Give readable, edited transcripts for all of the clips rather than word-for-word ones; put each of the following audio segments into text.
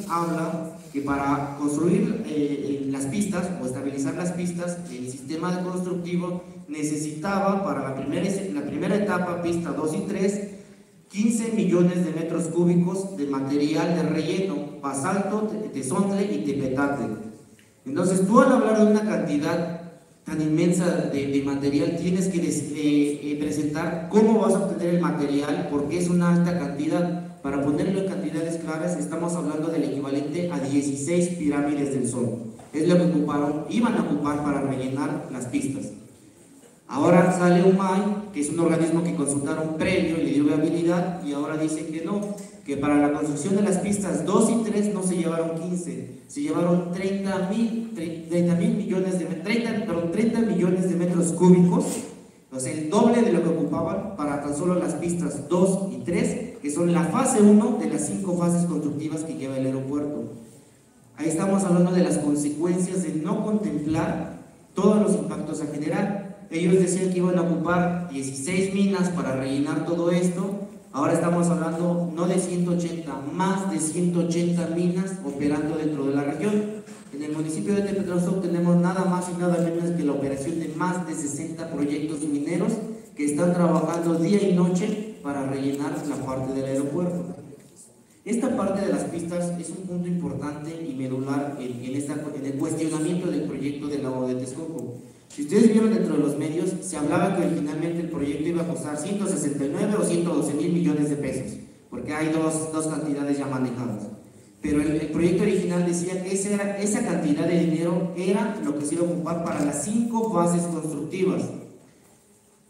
habla que para construir las pistas o estabilizar las pistas, el sistema constructivo necesitaba para la primera etapa, pista 2 y 3, 15 millones de metros cúbicos de material de relleno, basalto, tezontle y tepetate. Entonces, tú al hablar de una cantidad tan inmensa de material, tienes que presentar cómo vas a obtener el material, porque es una alta cantidad. Para ponerlo en cantidades claras, estamos hablando del equivalente a 16 pirámides del Sol. Es lo que iban a ocupar para rellenar las pistas. Ahora sale UMAI, que es un organismo que consultaron previo y le dio viabilidad, y ahora dice que no, que para la construcción de las pistas 2 y 3 no se llevaron 15, se llevaron 30 millones de metros cúbicos, o sea, el doble de lo que ocupaban para tan solo las pistas 2 y 3, que son la fase 1 de las 5 fases constructivas que lleva el aeropuerto. Ahí estamos hablando de las consecuencias de no contemplar todos los impactos a generar. Ellos decían que iban a ocupar 16 minas para rellenar todo esto. Ahora estamos hablando no de 180, más de 180 minas operando dentro de la región. En el municipio de Tepetlán tenemos nada más y nada menos que la operación de más de 60 proyectos mineros que están trabajando día y noche para rellenar la parte del aeropuerto. Esta parte de las pistas es un punto importante y medular en el cuestionamiento del proyecto del lago de Texcoco. Si ustedes vieron dentro de los medios, se hablaba que originalmente el proyecto iba a costar 169 o 112 mil millones de pesos, porque hay dos cantidades ya manejadas. Pero el proyecto original decía que esa cantidad de dinero era lo que se iba a ocupar para las 5 fases constructivas.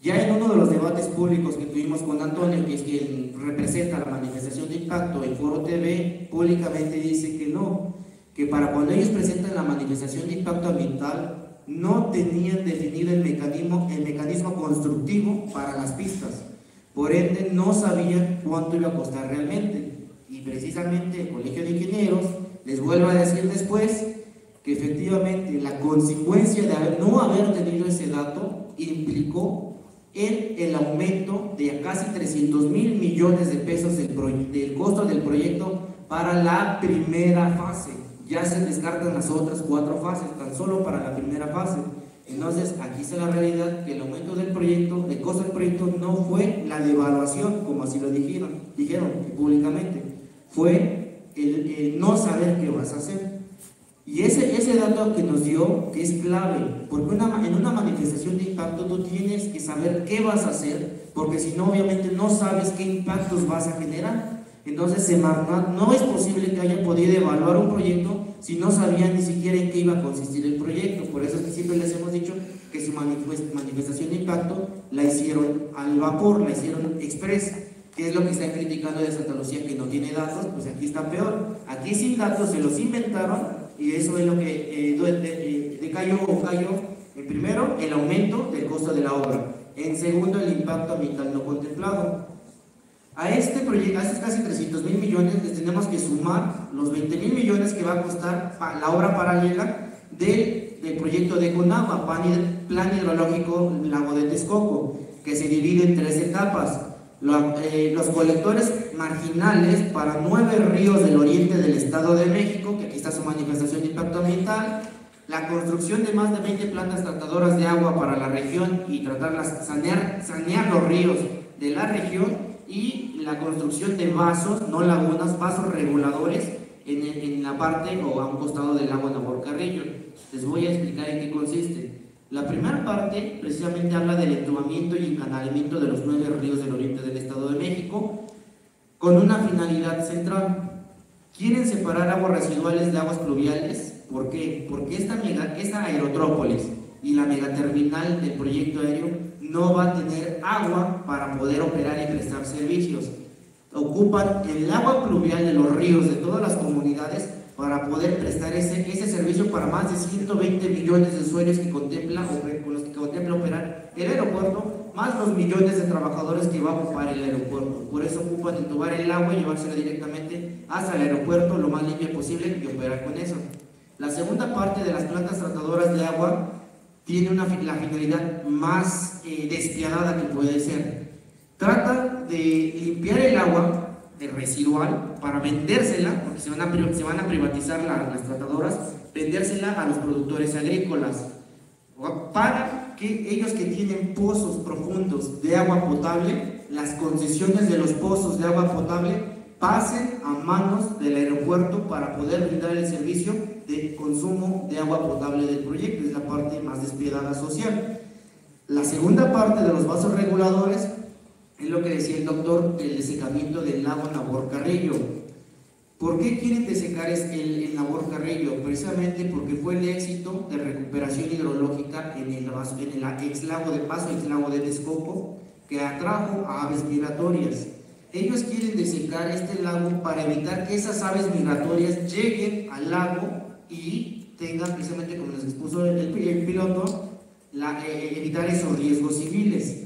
Ya en uno de los debates públicos que tuvimos con Antonio, que es quien representa la manifestación de impacto en Foro TV, públicamente dice que no, que para cuando ellos presentan la manifestación de impacto ambiental, no tenían definido el mecanismo constructivo para las pistas. Por ende, no sabían cuánto iba a costar realmente. Y precisamente el Colegio de Ingenieros les vuelve a decir después que efectivamente la consecuencia de no haber tenido ese dato implicó en el aumento de casi 300 mil millones de pesos del costo del proyecto para la primera fase. Ya se descartan las otras 4 fases, tan solo para la primera fase. Entonces, aquí está la realidad, que el aumento del proyecto, el costo del proyecto no fue la devaluación, como así lo dijeron públicamente, fue el no saber qué vas a hacer. Y ese dato que nos dio es clave, porque en una manifestación de impacto tú tienes que saber qué vas a hacer, porque si no, obviamente no sabes qué impactos vas a generar. Entonces, no es posible que hayan podido evaluar un proyecto si no sabían ni siquiera en qué iba a consistir el proyecto. Por eso es que siempre les hemos dicho que su manifestación de impacto la hicieron al vapor, la hicieron express. ¿Qué es lo que están criticando de Santa Lucía? Que no tiene datos. Pues aquí está peor. Aquí sin datos se los inventaron, y eso es lo que decayó. En primero, el aumento del costo de la obra. En segundo, el impacto ambiental no contemplado. A este proyecto, a estos casi 300 mil millones, les tenemos que sumar los 20 mil millones que va a costar la obra paralela del proyecto de Conagua, Plan Hidrológico Lago de Texcoco, que se divide en 3 etapas. Los colectores marginales para 9 ríos del oriente del Estado de México, que aquí está su manifestación de impacto ambiental, la construcción de más de 20 plantas tratadoras de agua para la región y sanear los ríos de la región, y la construcción de vasos, no lagunas, vasos reguladores en la parte o a un costado del lago Navarcarrillo. Les voy a explicar en qué consiste. La primera parte precisamente habla del entubamiento y encanalamiento de los 9 ríos del oriente del Estado de México, con una finalidad central. Quieren separar aguas residuales de aguas pluviales. ¿Por qué? Porque esta aerotrópolis y la megaterminal del proyecto aéreo no va a tener agua para poder operar y prestar servicios. Ocupan el agua pluvial de los ríos de todas las comunidades para poder prestar ese servicio para más de 120 millones de usuarios con los que contempla operar el aeropuerto, más los millones de trabajadores que va a ocupar el aeropuerto. Por eso ocupan entubar el agua y llevársela directamente hasta el aeropuerto lo más limpio posible y operar con eso. La segunda parte de las plantas tratadoras de agua tiene la finalidad más despiadada que puede ser. Trata de limpiar el agua residual para vendérsela, porque se van a privatizar las tratadoras, vendérsela a los productores agrícolas, para que ellos que tienen pozos profundos de agua potable, las concesiones de los pozos de agua potable pasen a manos del aeropuerto para poder brindar el servicio de consumo de agua potable del proyecto. Es la parte más despiadada social. La segunda parte de los vasos reguladores es lo que decía el doctor, el desecamiento del lago Nabor Carrillo. ¿Por qué quieren desecar el Nabor Carrillo? Precisamente porque fue el éxito de recuperación hidrológica en el exlago de Paso, exlago de Texcoco, que atrajo a aves migratorias. Ellos quieren desecar este lago para evitar que esas aves migratorias lleguen al lago y tengan, precisamente como les expuso el piloto, evitar esos riesgos civiles.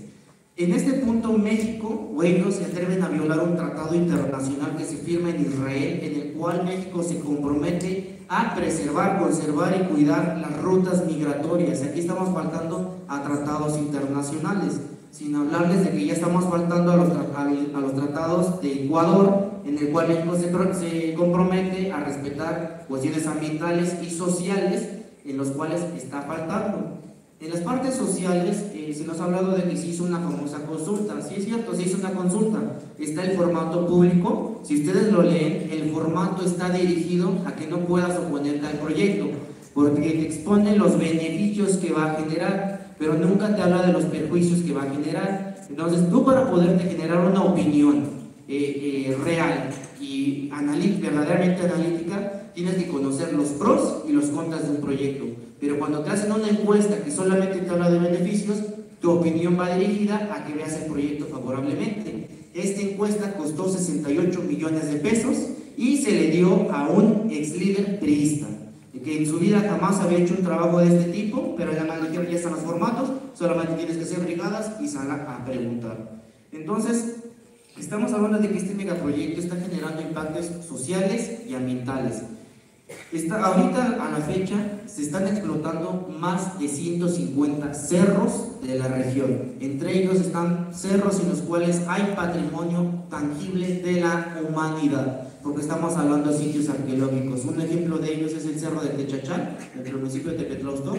En este punto México o ellos se atreven a violar un tratado internacional que se firma en Israel, en el cual México se compromete a preservar, conservar y cuidar las rutas migratorias. Aquí estamos faltando a tratados internacionales, sin hablarles de que ya estamos faltando a los tratados de Ecuador, en el cual México se compromete a respetar cuestiones ambientales y sociales, en los cuales está faltando. En las partes sociales se nos ha hablado de que se hizo una famosa consulta. Sí, es cierto, se hizo una consulta. Está el formato público. Si ustedes lo leen, el formato está dirigido a que no puedas oponerte al proyecto, porque te expone los beneficios que va a generar, pero nunca te habla de los perjuicios que va a generar. Entonces, tú, para poderte generar una opinión real y verdaderamente analítica, tienes que conocer los pros y los contras de un proyecto. Pero cuando te hacen una encuesta que solamente te habla de beneficios, tu opinión va dirigida a que veas el proyecto favorablemente. Esta encuesta costó 68 millones de pesos y se le dio a un ex líder priista, que en su vida jamás había hecho un trabajo de este tipo, pero ya están los formatos, solamente tienes que hacer brigadas y salir a preguntar. Entonces, estamos hablando de que este megaproyecto está generando impactos sociales y ambientales. Ahorita, a la fecha, se están explotando más de 150 cerros de la región. Entre ellos están cerros en los cuales hay patrimonio tangible de la humanidad, porque estamos hablando de sitios arqueológicos. Un ejemplo de ellos es el cerro de Techachán, en el municipio de Tepetlausto.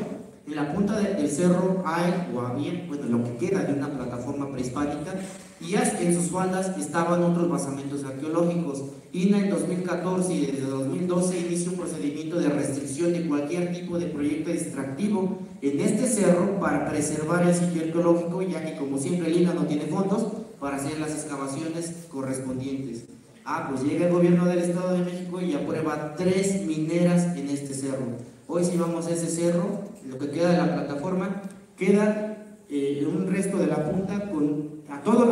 En la punta del cerro había, lo que queda de una plataforma prehispánica, y en sus faldas estaban otros basamentos arqueológicos. INAH en 2014 y desde 2012 inició un procedimiento de restricción de cualquier tipo de proyecto extractivo en este cerro para preservar el sitio arqueológico, ya que, como siempre, el INAH no tiene fondos para hacer las excavaciones correspondientes. Pues llega el gobierno del Estado de México y aprueba 3 mineras en este cerro. Hoy, si vamos a ese cerro, lo que queda de la plataforma, queda un resto de la punta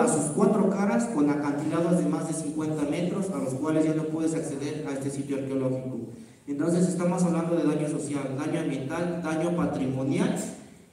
a sus 4 caras, con acantilados de más de 50 metros, a los cuales ya no puedes acceder a este sitio arqueológico. Entonces, estamos hablando de daño social, daño ambiental, daño patrimonial,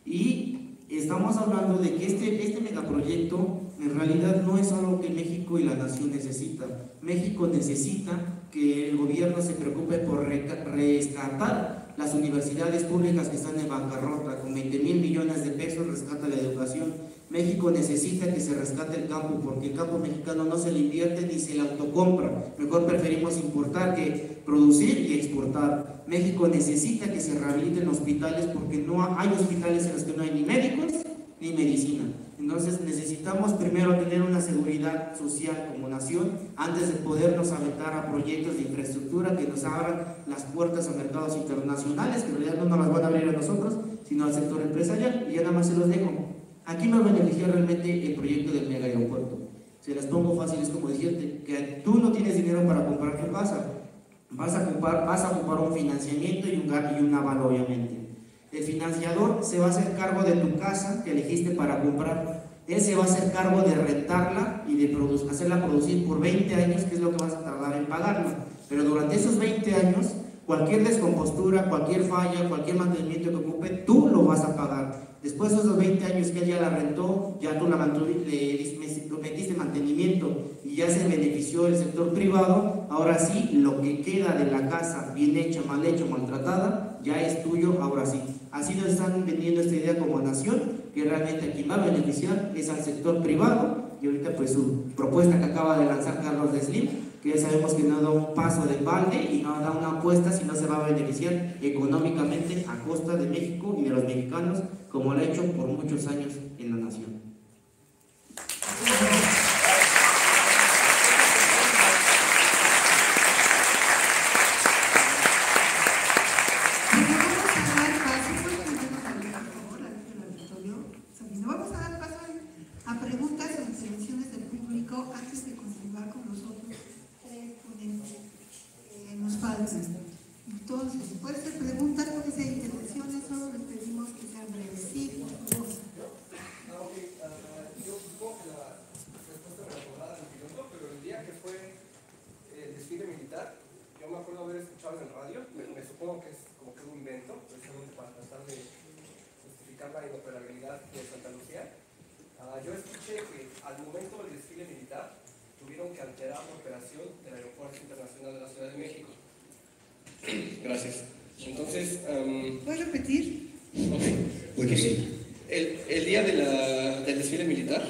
y estamos hablando de que este megaproyecto en realidad no es algo que México y la nación necesita. México necesita que el gobierno se preocupe por rescatar las universidades públicas que están en bancarrota. Con 20,000 millones de pesos rescata la educación. México necesita que se rescate el campo, porque el campo mexicano no se le invierte ni se le autocompra. Mejor preferimos importar que producir y exportar. México necesita que se rehabiliten hospitales, porque no hay hospitales en los que no hay ni médicos ni medicina. Entonces, necesitamos primero tener una seguridad social como nación antes de podernos aventar a proyectos de infraestructura que nos abran las puertas a mercados internacionales, que en realidad no nos las van a abrir a nosotros, sino al sector empresarial. Y ya nada más se los dejo. Aquí me beneficia realmente el proyecto del mega aeropuerto. Se las pongo fácil, es como decirte que tú no tienes dinero para comprar tu casa, vas a ocupar un financiamiento y un aval, obviamente. El financiador se va a hacer cargo de tu casa que elegiste para comprar. Él se va a hacer cargo de rentarla y de hacerla producir por 20 años, que es lo que vas a tardar en pagarla. Pero durante esos 20 años, cualquier descompostura, cualquier falla, cualquier mantenimiento que ocupe, tú lo vas a pagar. Después de esos 20 años que él ya la rentó, ya tú la metiste mantenimiento y ya se benefició el sector privado, ahora sí, lo que queda de la casa bien hecha, maltratada, ya es tuyo, ahora sí. Así nos están vendiendo esta idea como nación, que realmente a quien va a beneficiar es al sector privado y ahorita pues su propuesta que acaba de lanzar Carlos Slim, que ya sabemos que no da un paso de balde y no da una apuesta, sino se va a beneficiar económicamente a costa de México y de los mexicanos, como lo ha hecho por muchos años en la nación. Antes de continuar con los otros tres ponentes que nos faltan. Entonces, puede ser preguntas, puede ser intervenciones, solo les pedimos que sean breves. Sí, por favor. Yo supongo que la respuesta me la podrá dar el piloto, pero el día que fue el desfile militar, yo me acuerdo haber escuchado en el radio, me supongo que es como que un invento, precisamente para tratar de justificar la inoperabilidad de Santa Lucía. Yo escuché que al momento del desfile militar tuvieron que alterar la operación del Aeropuerto Internacional de la Ciudad de México. Gracias. Entonces, ¿puedes repetir? Ok. Bueno, sí. El día del desfile militar,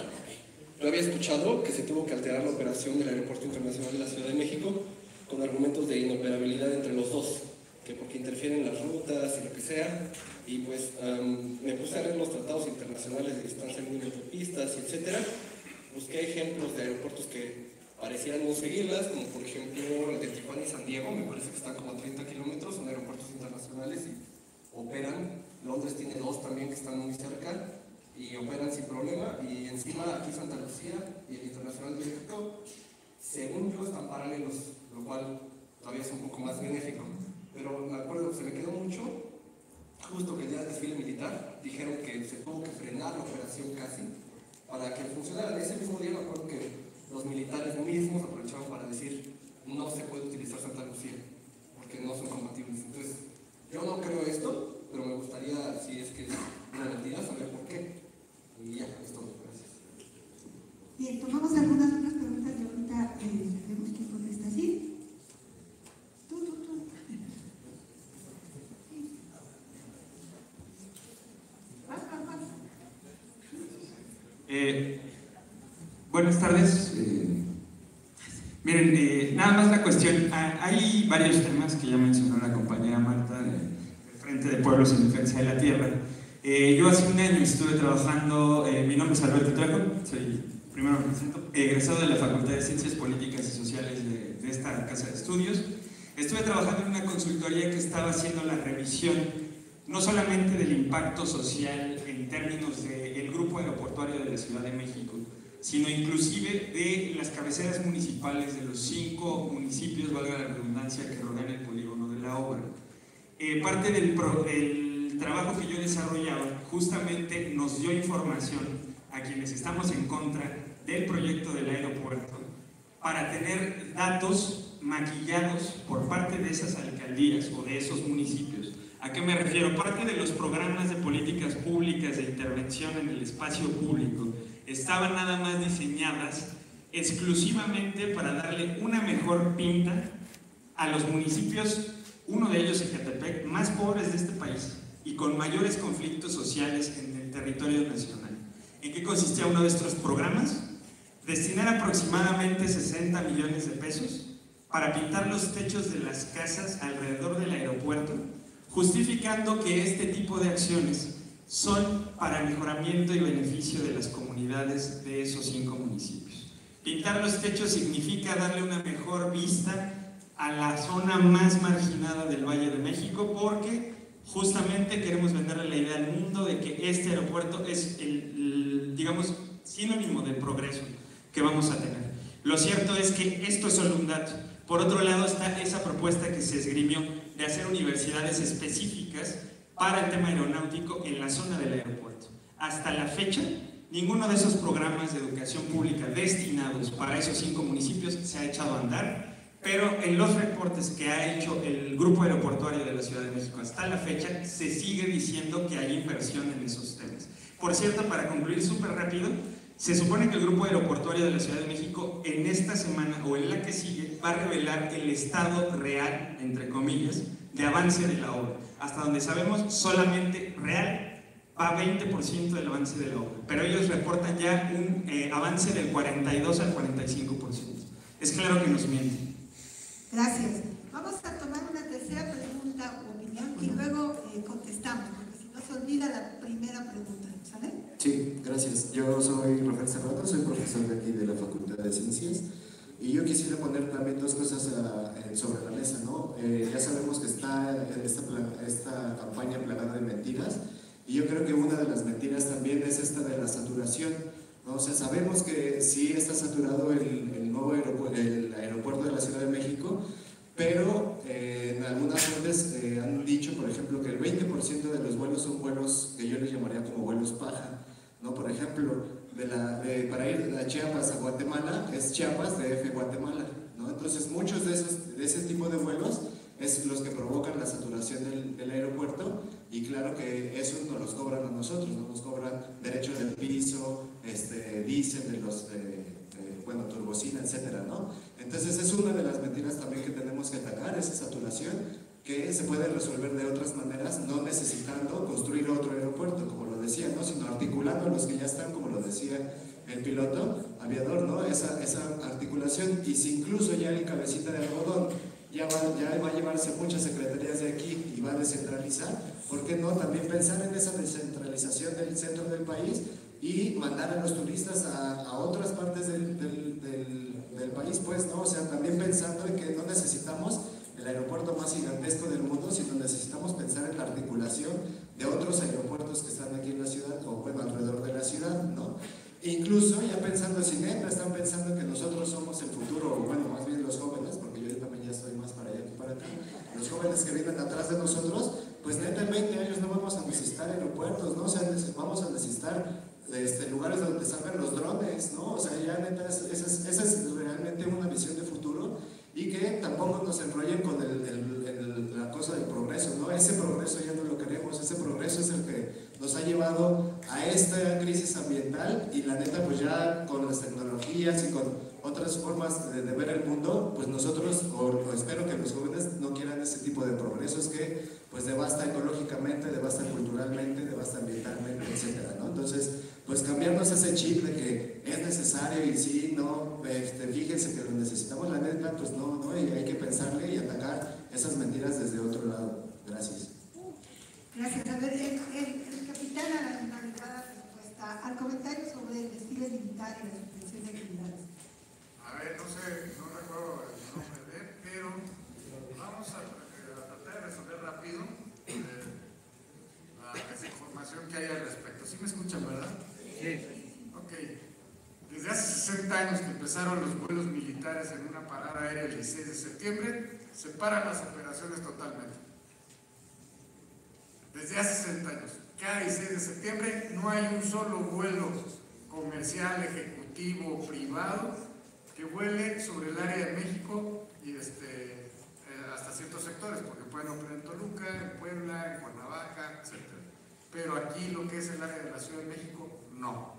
yo había escuchado que se tuvo que alterar la operación del Aeropuerto Internacional de la Ciudad de México con argumentos de inoperabilidad entre los dos, que porque interfieren las rutas y lo que sea. Y pues me puse a leer los tratados internacionales de distancia mínima de pistas, etc. Busqué ejemplos de aeropuertos que parecieran no seguirlas, como por ejemplo el de Tijuana y San Diego, me parece que están como a 30 kilómetros, son aeropuertos internacionales y operan. Londres tiene dos también que están muy cerca y operan sin problema. Y encima aquí Santa Lucía y el Internacional de México, según yo, están paralelos, lo cual todavía es un poco más benéfico. Pero me acuerdo que se me quedó mucho. Justo que el día del desfile militar dijeron que se tuvo que frenar la operación casi para que funcionara. Ese mismo día me acuerdo que los militares mismos aprovecharon para decir no se puede utilizar Santa Lucía porque no son compatibles. Entonces, yo no creo esto, pero me gustaría, si es que es una mentira, saber por qué. Y ya, es todo. Gracias. Bien, tomamos algunas otras preguntas y ahorita vemos quién contesta. ¿Sí? Tú. Buenas tardes. Miren, nada más la cuestión. Hay varios temas que ya mencionó la compañera Marta del Frente de Pueblos en Defensa de la Tierra. Yo hace un año estuve trabajando, mi nombre es Alberto Trejo, soy, primero me presento, egresado de la Facultad de Ciencias Políticas y Sociales de esta casa de estudios. Estuve trabajando en una consultoría que estaba haciendo la revisión no solamente del impacto social en términos del grupo aeroportuario de la Ciudad de México, sino inclusive de las cabeceras municipales de los 5 municipios, valga la redundancia, que rodean el polígono de la obra. Parte del trabajo que yo desarrollaba justamente nos dio información a quienes estamos en contra del proyecto del aeropuerto para tener datos maquillados por parte de esas alcaldías o de esos municipios. ¿A qué me refiero? Parte de los programas de políticas públicas de intervención en el espacio público estaban nada más diseñadas exclusivamente para darle una mejor pinta a los municipios, uno de ellos Ecatepec, más pobres de este país y con mayores conflictos sociales en el territorio nacional. ¿En qué consistía uno de estos programas? Destinar aproximadamente 60 millones de pesos para pintar los techos de las casas alrededor del aeropuerto, justificando que este tipo de acciones son para el mejoramiento y beneficio de las comunidades de esos 5 municipios. Pintar los techos significa darle una mejor vista a la zona más marginada del Valle de México, porque justamente queremos venderle la idea al mundo de que este aeropuerto es digamos, sinónimo del progreso que vamos a tener. Lo cierto es que esto es solo un dato. Por otro lado está esa propuesta que se esgrimió de hacer universidades específicas para el tema aeronáutico en la zona del aeropuerto. Hasta la fecha, ninguno de esos programas de educación pública destinados para esos 5 municipios se ha echado a andar, pero en los reportes que ha hecho el Grupo Aeroportuario de la Ciudad de México hasta la fecha, se sigue diciendo que hay inversión en esos temas. Por cierto, para concluir súper rápido, se supone que el Grupo Aeroportuario de la Ciudad de México en esta semana o en la que sigue va a revelar el estado real, entre comillas, de avance de la obra. Hasta donde sabemos, solamente real va 20% del avance de la obra, pero ellos reportan ya un avance del 42 al 45%. Es claro que nos mienten. Gracias. Vamos a tomar una tercera pregunta o opinión y luego contestamos, porque si no se olvida la primera pregunta, ¿sale? Sí, gracias. Yo soy Rafael Serrato, soy profesor de aquí de la Facultad de Ciencias y yo quisiera poner también dos cosas sobre la mesa, ¿no? Ya sabemos que está esta campaña plagada de mentiras y yo creo que una de las mentiras también es esta de la saturación, ¿no? O sea, sabemos que sí está saturado el nuevo aeropuerto de la Ciudad de México, pero en algunas fuentes han dicho, por ejemplo, que el 20% de los vuelos son vuelos que yo les llamaría como vuelos paja, ¿no? Por ejemplo, para ir de Chiapas a Guatemala es Chiapas DF Guatemala, ¿no? Entonces muchos de ese tipo de vuelos es los que provocan la saturación del aeropuerto y claro que eso nos los cobran a nosotros, no nos cobran derecho del piso, diésel de los bueno, turbocina, etcétera, ¿no? Entonces es una de las mentiras también que tenemos que atacar, esa saturación que se puede resolver de otras maneras, no necesitando construir otro aeropuerto, como lo decía, ¿no? Sino articulando los que ya están, como lo decía el piloto aviador, ¿no? Esa articulación, y si incluso ya el cabecita de algodón ya va a llevarse muchas secretarías de aquí y va a descentralizar, ¿por qué no también pensar en esa descentralización del centro del país y mandar a los turistas a otras partes del país, pues, ¿no? O sea, también pensando en que no necesitamos el aeropuerto más gigantesco del mundo, sino necesitamos pensar en la articulación de otros aeropuertos que están aquí en la ciudad, o bueno, alrededor de la ciudad, ¿no? Incluso ya pensando, si neta están pensando que nosotros somos el futuro, o bueno, más bien los jóvenes, porque yo también ya estoy más para allá que para acá, los jóvenes que vienen atrás de nosotros, pues neta en 20 años no vamos a necesitar aeropuertos, ¿no? O sea, vamos a necesitar lugares donde salgan los drones, ¿no? O sea, ya neta, esa es realmente una visión de futuro y que tampoco nos enrollen con la cosa del progreso, ¿no? Ese progreso ya no lo queremos, ese progreso es el que nos ha llevado a esta crisis ambiental y la neta, pues ya con las tecnologías y con otras formas de ver el mundo, pues nosotros, o espero que los jóvenes no quieran ese tipo de progresos que pues devasta ecológicamente, devasta culturalmente, devasta ambientalmente, etcétera, ¿no? Entonces, pues cambiarnos ese chip de que es necesario y sí, no, fíjense que lo necesitamos, la neta, pues no, y hay que pensarle y atacar esas mentiras desde otro lado. Gracias. Gracias. A ver, el capitán a la finalizada respuesta al comentario sobre el desfile militar y la suspensión de actividades. A ver, no sé, no recuerdo el nombre de él, pero vamos a tratar de resolver rápido la desinformación que hay al respecto. ¿Sí me escuchan, verdad? Sí. Ok. Desde hace 60 años que empezaron los vuelos militares en una parada aérea el 16 de septiembre, se paran las operaciones totalmente. Desde hace 60 años. Cada 16 de septiembre no hay un solo vuelo comercial, ejecutivo, privado, que vuele sobre el área de México y hasta ciertos sectores, porque pueden operar en Toluca, en Puebla, en Cuernavaca, etc. Pero aquí lo que es el área de la Ciudad de México, no.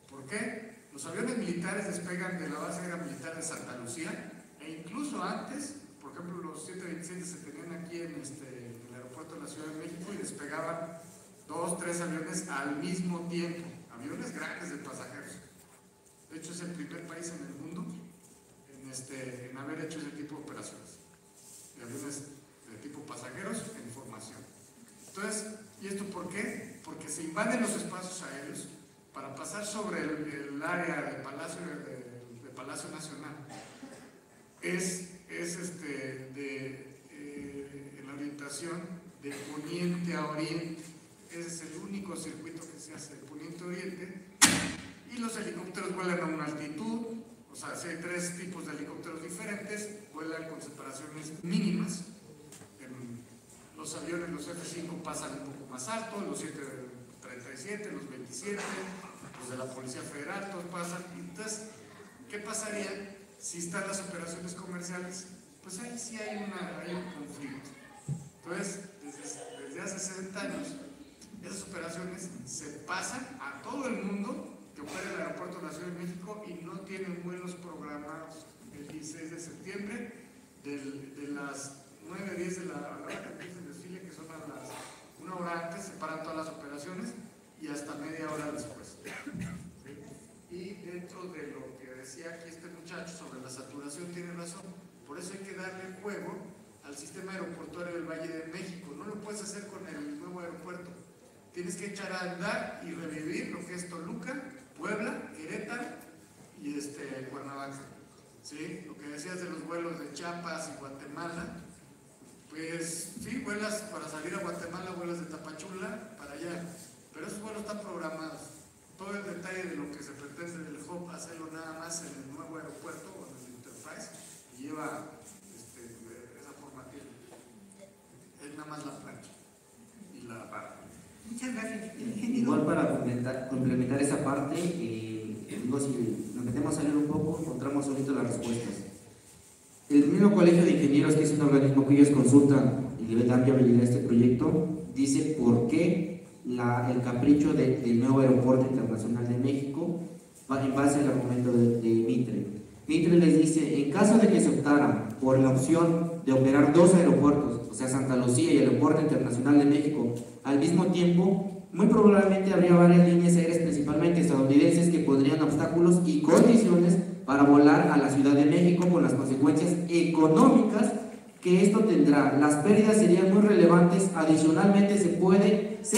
¿Por qué? Los aviones militares despegan de la base aérea militar de Santa Lucía, e incluso antes, por ejemplo, los 727 se tenían aquí en el aeropuerto de la Ciudad de México y despegaban 2, 3 aviones al mismo tiempo, aviones grandes de pasajeros. De hecho, es el primer país en el mundo en haber hecho ese tipo de operaciones, de aviones de tipo pasajeros en formación. Entonces, ¿y esto por qué? Porque se invaden los espacios aéreos para pasar sobre el área de Palacio Nacional. Es en la orientación de poniente a oriente. Ese es el único circuito que se hace de poniente a oriente. Y los helicópteros vuelan a una altitud, o sea, si hay 3 tipos de helicópteros diferentes, vuelan con separaciones mínimas. Los aviones, los F-5 pasan un poco más alto, los 737, los 27, los de la Policía Federal, todos pasan. Entonces, ¿qué pasaría si están las operaciones comerciales? Pues ahí sí hay un conflicto. Entonces, desde hace 60 años, esas operaciones se pasan a todo el mundo que opera el aeropuerto de la Ciudad de México y no tienen vuelos programados el 16 de septiembre de las 9:10 de la hora que empieza el desfile, que son a las 1 hora antes, se paran todas las operaciones observación tiene razón. Por eso hay que darle juego al sistema aeroportuario del Valle de México. No lo puedes hacer con el nuevo aeropuerto. Tienes que echar a andar y revivir lo que es Toluca, Puebla, Querétaro y Cuernavaca. ¿Sí? Lo que decías de los vuelos de Chiapas y Guatemala, pues sí, vuelas para salir a Guatemala, vuelas de Tapachula para allá, pero esos vuelos están programados. Todo el detalle de lo que se pretende del hub, hacerlo nada más en el nuevo aeropuerto o en el Enterprise, y lleva esa formativa. Es nada más la plancha y la barra. Muchas gracias, ingeniero. Igual para complementar esa parte, digo, si nos metemos a leer un poco, encontramos ahorita las respuestas. El mismo Colegio de Ingenieros, que es un organismo que ellos consultan y le dan viabilidad a este proyecto, dice por qué el capricho del nuevo aeropuerto internacional de México va en base al argumento de Mitre. Mitre les dice, en caso de que se optara por la opción de operar dos aeropuertos, o sea, Santa Lucía y el Aeropuerto Internacional de México, al mismo tiempo, muy probablemente habría varias líneas aéreas, principalmente estadounidenses, que pondrían obstáculos y condiciones para volar a la Ciudad de México, con las consecuencias económicas que esto tendrá. Las pérdidas serían muy relevantes. Adicionalmente se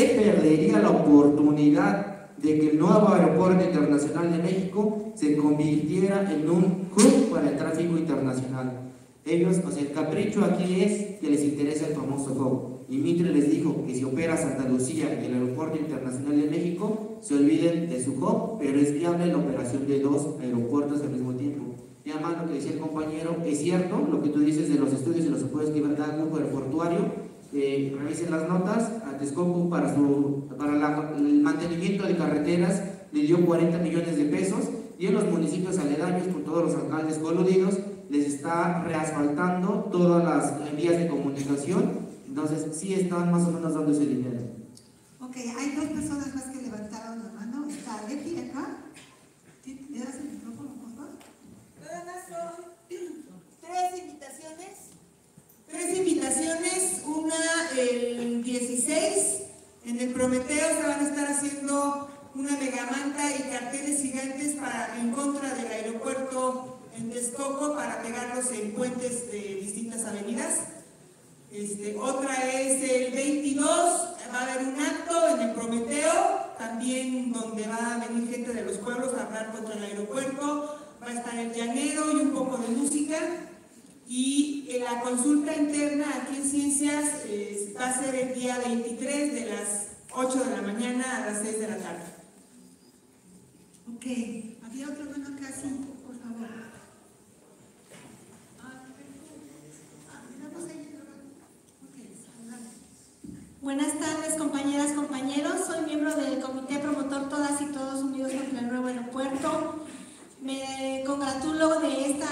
perdería la oportunidad de que el nuevo Aeropuerto Internacional de México se convirtiera en un hub para el tráfico internacional. Ellos, o sea, el capricho aquí es que les interesa el famoso hub. Y Mitre les dijo que si opera Santa Lucía y el Aeropuerto Internacional de México, se olviden de su hub, pero es viable la operación de dos aeropuertos al mismo tiempo. Y además, lo que decía el compañero, es cierto, lo que tú dices de los estudios y los apoyos que da el grupo aeroportuario, revisen las notas. A Texcoco para el mantenimiento de carreteras le dio 40 millones de pesos, y en los municipios aledaños, con todos los alcaldes coludidos, les está reasfaltando todas las vías de comunicación. Entonces sí están más o menos dando ese dinero. Ok, hay dos personas más que levantaron la mano. Está Leti acá. ¿Le das el micrófono, por favor? Nada más son tres invitaciones, una el 16, en el Prometeo se van a estar haciendo una megamanta y carteles gigantes en contra del aeropuerto en Texcoco para pegarlos en puentes de distintas avenidas. Otra es el 22, va a haber un acto en el Prometeo, también donde va a venir gente de los pueblos a hablar contra el aeropuerto. Va a estar el llanero y un poco de música. Y la consulta interna aquí en Ciencias va a ser el día 23 de las 8 de la mañana a las 6 de la tarde. Ok, había otro bueno acá, sí, por favor. Buenas tardes, compañeras, compañeros. Soy miembro del Comité Promotor Todas y Todos Unidos contra el Nuevo Aeropuerto. Me congratulo de esta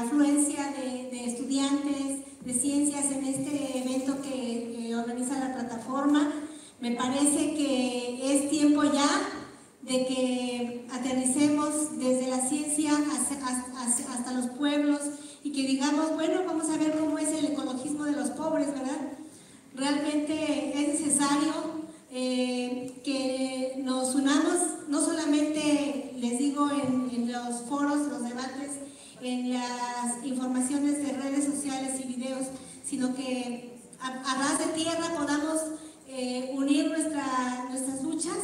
afluencia de estudiantes de ciencias en este evento que organiza la plataforma. Me parece que es tiempo ya de que aterricemos desde la ciencia hasta los pueblos y que digamos, bueno, vamos a ver cómo es el ecologismo de los pobres, ¿verdad? Realmente es necesario que nos unamos, no solamente, les digo, en los foros, los debates, en las informaciones de redes sociales y videos, sino que a ras de tierra podamos unir nuestras luchas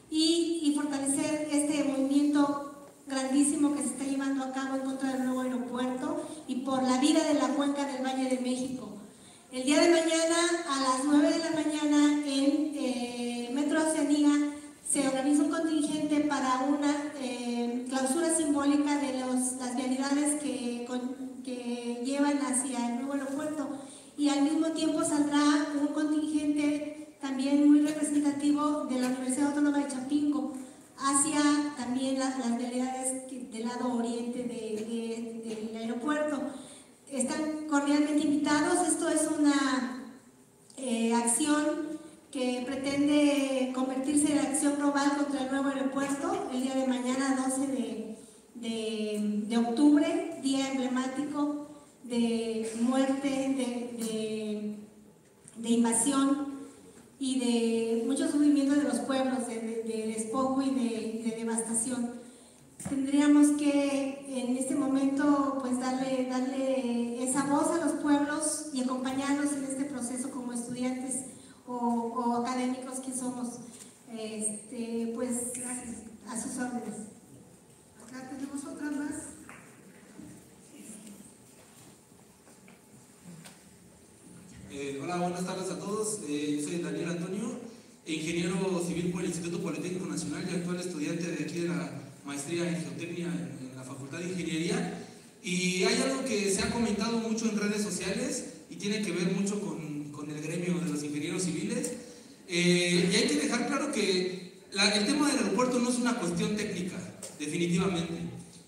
y fortalecer este movimiento grandísimo que se está llevando a cabo en contra del nuevo aeropuerto y por la vida de la cuenca del Valle de México. El día de mañana a las 9 de la mañana en Metro Oceanía se organiza un contingente para una clausura simbólica de las vialidades que llevan hacia el nuevo aeropuerto, y al mismo tiempo saldrá un contingente también muy representativo de la Universidad Autónoma de Chapingo hacia también las vialidades del lado oriente del aeropuerto. Están cordialmente invitados. Esto es una acción que pretende convertirse en acción global contra el nuevo aeropuerto el día de mañana, 12 de octubre, día emblemático de muerte, de invasión y de mucho sufrimiento de los pueblos, de despojo y de devastación. tendríamos que en este momento pues darle esa voz a los pueblos y acompañarlos en este proceso como estudiantes o académicos que somos, pues a sus órdenes. Acá tenemos otra más. Hola, buenas tardes a todos. Yo soy Daniel Antonio, ingeniero civil por el Instituto Politécnico Nacional y actual estudiante de aquí de la maestría en geotecnia en la Facultad de Ingeniería. Y hay algo que se ha comentado mucho en redes sociales y tiene que ver mucho con el gremio de los ingenieros civiles. Y hay que dejar claro que el tema del aeropuerto no es una cuestión técnica, definitivamente.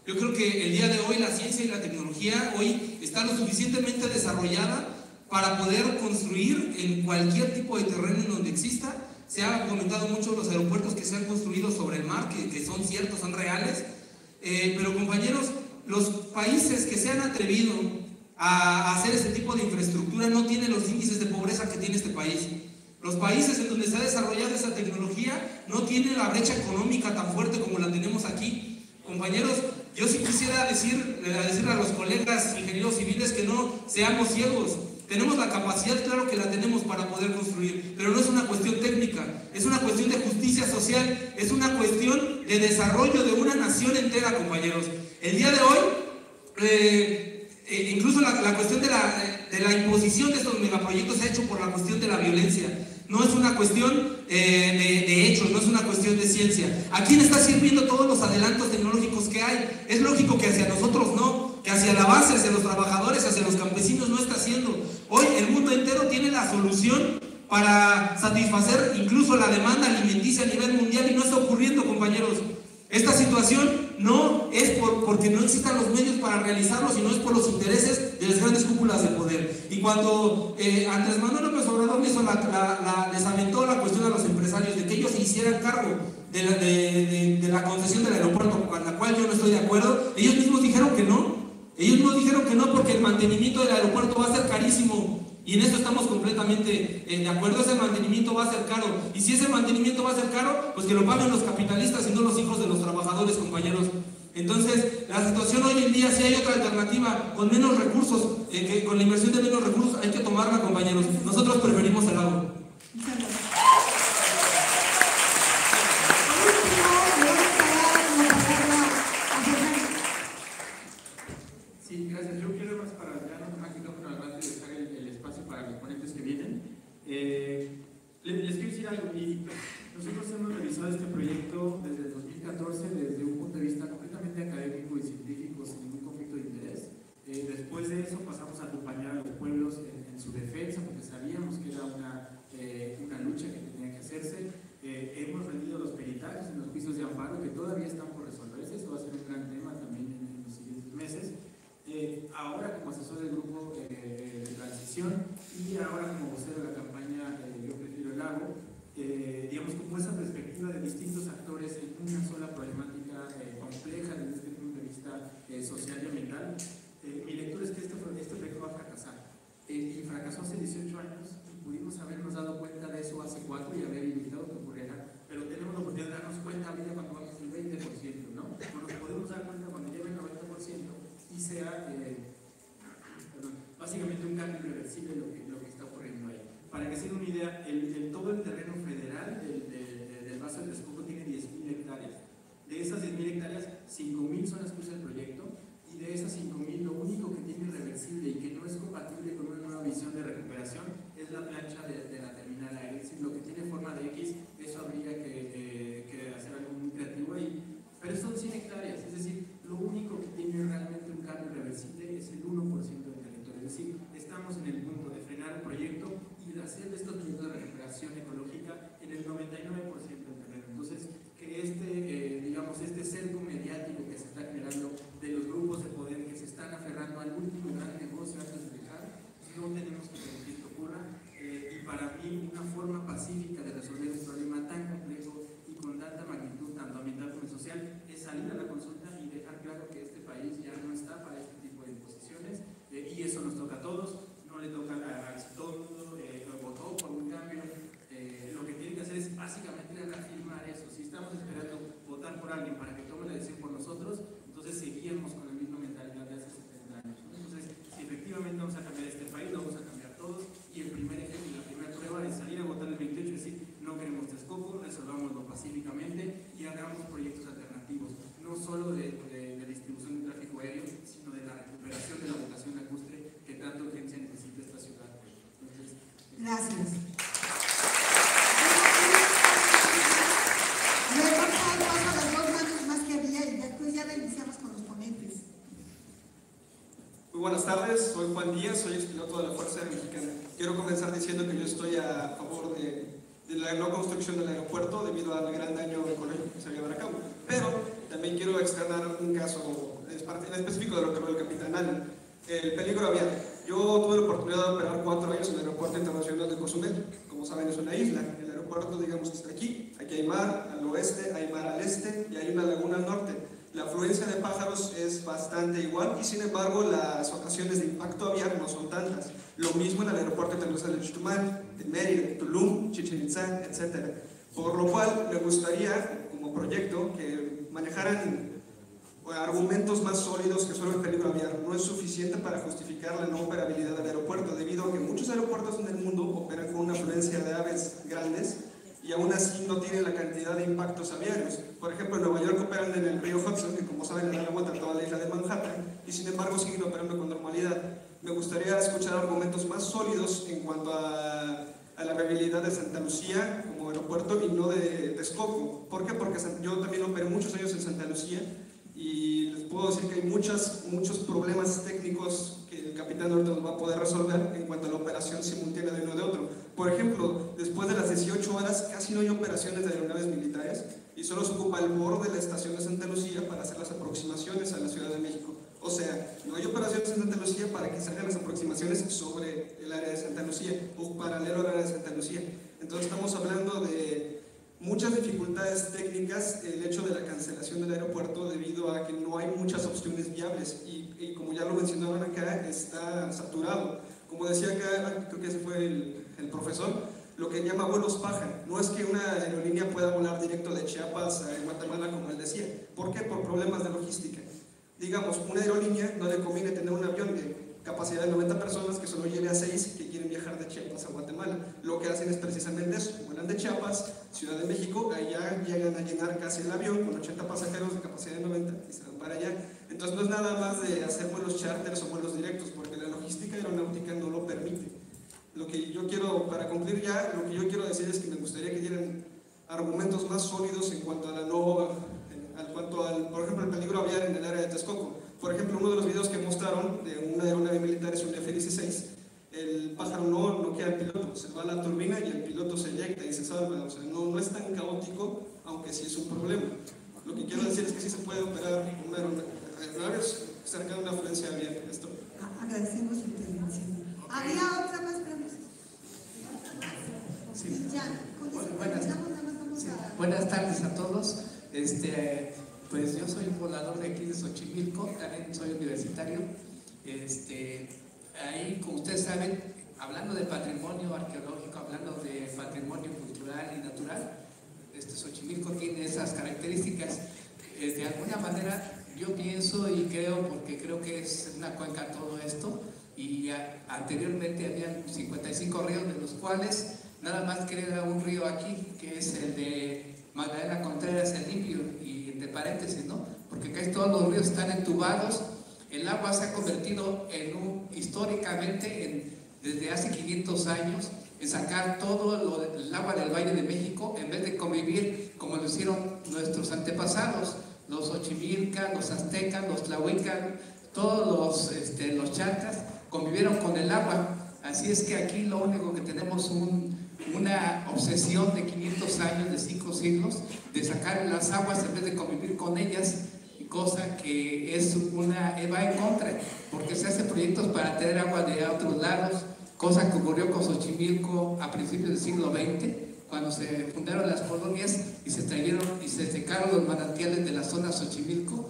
Yo creo que el día de hoy la ciencia y la tecnología hoy está lo suficientemente desarrollada para poder construir en cualquier tipo de terreno en donde exista. Se ha comentado mucho los aeropuertos que se han construido sobre el mar, que son ciertos, son reales. Pero compañeros, los países que se han atrevido a hacer este tipo de infraestructura no tienen los índices de pobreza que tiene este país. Los países en donde se ha desarrollado esa tecnología no tienen la brecha económica tan fuerte como la tenemos aquí. Compañeros, yo sí quisiera decirle a los colegas ingenieros civiles que no seamos ciegos. Tenemos la capacidad, claro que la tenemos para poder construir, pero no es una cuestión técnica, es una cuestión de justicia social, es una cuestión de desarrollo de una nación entera, compañeros. El día de hoy, incluso la cuestión de la imposición de estos megaproyectos se ha hecho por la cuestión de la violencia. No es una cuestión de hechos, no es una cuestión de ciencia. ¿A quién está sirviendo todos los adelantos tecnológicos que hay? Es lógico que hacia nosotros no, que hacia la base, hacia los trabajadores, hacia los campesinos no está haciendo. Hoy el mundo entero tiene la solución para satisfacer incluso la demanda alimenticia a nivel mundial y no está ocurriendo, compañeros. Esta situación no es porque no existan los medios para realizarlo, sino es por los intereses de las grandes cúpulas de poder. Y cuando Andrés Manuel López Obrador les aventó la cuestión a los empresarios de que ellos se hicieran cargo de la concesión del aeropuerto, con la cual yo no estoy de acuerdo, ellos mismos dijeron que no. Ellos nos dijeron que no porque el mantenimiento del aeropuerto va a ser carísimo. Y en esto estamos completamente de acuerdo. Ese mantenimiento va a ser caro. Y si ese mantenimiento va a ser caro, pues que lo paguen los capitalistas y no los hijos de los trabajadores, compañeros. Entonces, la situación hoy en día, si hay otra alternativa con menos recursos, con la inversión de menos recursos, hay que tomarla, compañeros. Nosotros preferimos el agua. Sí, gracias. Yo quiero más para ya no tomar micrófono adelante y dejar el espacio para los ponentes que vienen. Les quiero decir algo. Y nosotros hemos revisado este proyecto desde el 2014 desde un punto de vista completamente académico y científico, sin ningún conflicto de interés. Después de eso pasamos a acompañar a los pueblos en su defensa, porque sabíamos que era una lucha que tenía que hacerse. Hemos rendido los peritajes en los juicios de amparo que todavía están por resolverse. Eso va a ser un gran tema también en los siguientes meses. Ahora como asesor del grupo de transición y ahora como vocero de la campaña Yo Prefiero el Agua, digamos como esa perspectiva de distintos actores en una sola problemática compleja desde este punto de vista social y ambiental, mi lectura es que este proyecto va a fracasar. Y fracasó hace 18 años y pudimos habernos dado cuenta de eso hace 4 y haber evitado que ocurriera, pero tenemos la oportunidad de darnos cuenta ahorita cuando vamos al 20%, ¿no? Pero nos podemos dar cuenta cuando llegue el 90% y sea básicamente un cambio irreversible lo que está ocurriendo ahí. Para que se den una idea, todo el terreno federal del Vaso del Texcoco tiene 10.000 hectáreas. De esas 10.000 hectáreas, 5.000 son las que usa el proyecto, y de esas 5.000 lo único que tiene irreversible y que no es compatible con una nueva visión de recuperación es la plancha de la terminal aérea. Es decir, lo que tiene forma de X, eso habría que hacer algo muy creativo ahí. Pero son 100 hectáreas, es decir, lo único que tiene realmente un cambio irreversible es el 1% del territorio. Es decir, estamos en el punto de frenar el proyecto y de hacer estos proyectos de recuperación ecológica en el 99% del terreno. Entonces, que este cerco mediático que se está generando de los grupos de poder que se están aferrando al último gran negocio antes de dejar, no tenemos que permitir que ocurra. Y para mí, una forma pacífica de resolver un problema tan complejo y con tanta magnitud, tanto ambiental como social, es salir a la consulta y dejar claro que este país ya no está para este tipo de imposiciones, y eso nos toca a todos, no le toca a todo el mundo votó por un cambio. Lo que tienen que hacer es básicamente reafirmar eso. Si estamos esperando Gracias. Le vamos a dar paso a las dos manos más que había y después ya iniciamos con los ponentes. Muy buenas tardes, soy Juan Díaz, soy expiloto de la Fuerza Aérea Mexicana. Quiero comenzar diciendo que yo estoy a favor de la no construcción del aeropuerto debido al gran daño ecológico que se va a llevar a cabo. Pero también quiero externar un caso en específico de lo que habló el capitán Allen, el peligro aviar. Yo tuve la oportunidad de operar 4 años en el Aeropuerto Internacional de Cozumel. Como saben, es una isla. El aeropuerto, digamos, que está aquí hay mar al oeste, hay mar al este y hay una laguna al norte. La afluencia de pájaros es bastante igual y sin embargo las ocasiones de impacto aviar no son tantas. Lo mismo en el aeropuerto internacional de Chetumal, de Mérida, Tulum, Chichén Itzá, etc. Por lo cual me gustaría, como proyecto, que manejaran argumentos más sólidos que solo el peligro aviar. No es suficiente para justificar la no operabilidad del aeropuerto, debido a que muchos aeropuertos en el mundo operan con una afluencia de aves grandes y aún así no tienen la cantidad de impactos aviarios. Por ejemplo, en Nueva York operan en el río Hudson, que como saben da la vuelta a toda la isla de Manhattan, y sin embargo siguen operando con normalidad. Me gustaría escuchar argumentos más sólidos en cuanto a la viabilidad de Santa Lucía como aeropuerto y no de Texcoco. ¿Por qué? Porque yo también operé muchos años en Santa Lucía y les puedo decir que hay muchos problemas técnicos que el capitán ahorita nos va a poder resolver en cuanto a la operación simultánea de uno de otro. Por ejemplo, después de las 18 horas casi no hay operaciones de aeronaves militares y solo se ocupa el borde de la estación de Santa Lucía para hacer las aproximaciones a la Ciudad de México. O sea, no hay operaciones en Santa Lucía para que se hagan las aproximaciones sobre el área de Santa Lucía o paralelo al área de Santa Lucía. Entonces estamos hablando de muchas dificultades técnicas, el hecho de la cancelación del aeropuerto debido a que no hay muchas opciones viables y como ya lo mencionaban acá, está saturado. Como decía acá, creo que ese fue el profesor, lo que llama vuelos paja. No es que una aerolínea pueda volar directo de Chiapas a Guatemala como él decía. ¿Por qué? Por problemas de logística. Digamos, una aerolínea no le conviene tener un avión de capacidad de 90 personas que solo lleve a 6 que quieren viajar de Chiapas a Guatemala. Lo que hacen es precisamente eso, vuelan de Chiapas, Ciudad de México, allá llegan a llenar casi el avión con 80 pasajeros de capacidad de 90 y se van para allá. Entonces no es nada más de hacer vuelos charters o vuelos directos, porque la logística aeronáutica no lo permite. Lo que yo quiero, para concluir ya, lo que yo quiero decir es que me gustaría que dieran argumentos más sólidos en cuanto a por ejemplo, el peligro aviar en el área de Texcoco. Por ejemplo, uno de los videos que mostraron de una aeronave militar es un F-16. El pájaro no queda el piloto, se va a la turbina y el piloto se eyecta y se salva. O sea, no es tan caótico, aunque sí es un problema. Lo que quiero decir es que sí se puede operar una aeronave cerca de una afluencia aviar. Esto. Agradecemos su intervención. ¿Había otra más pregunta? Sí. Ya, buenas tardes a todos. Pues yo soy volador de aquí de Xochimilco, también soy universitario. Ahí, como ustedes saben, hablando de patrimonio arqueológico, hablando de patrimonio cultural y natural, Xochimilco tiene esas características. De alguna manera, yo pienso y creo, porque creo que es una cuenca todo esto, y anteriormente habían 55 ríos, de los cuales nada más queda un río aquí, que es el de Magdalena Contreras, el limpio, y entre paréntesis, ¿no? Porque casi todos los ríos están entubados. El agua se ha convertido históricamente, desde hace 500 años, en sacar todo el agua del Valle de México, en vez de convivir como lo hicieron nuestros antepasados, los Xochimilcas, los aztecas, los tlahuicas, todos los chacas, convivieron con el agua. Así es que aquí lo único que tenemos una obsesión de 500 años, de 5 siglos, de sacar las aguas en vez de convivir con ellas, cosa que va en contra, porque se hacen proyectos para tener agua de otros lados, cosa que ocurrió con Xochimilco a principios del siglo XX, cuando se fundaron las colonias y se trajeron y se secaron los manantiales de la zona Xochimilco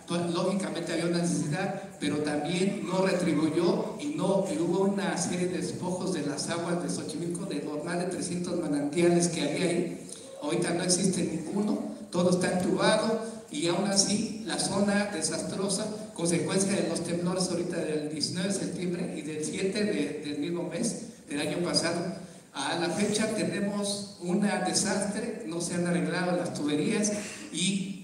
lógicamente había una necesidad, pero también no retribuyó y hubo una serie de despojos de las aguas de Xochimilco, de los más de 300 manantiales que había ahí. Ahorita no existe ninguno, todo está entubado y aún así la zona desastrosa, consecuencia de los temblores ahorita del 19 de septiembre y del 7 del mismo mes del año pasado. A la fecha tenemos un desastre, no se han arreglado las tuberías y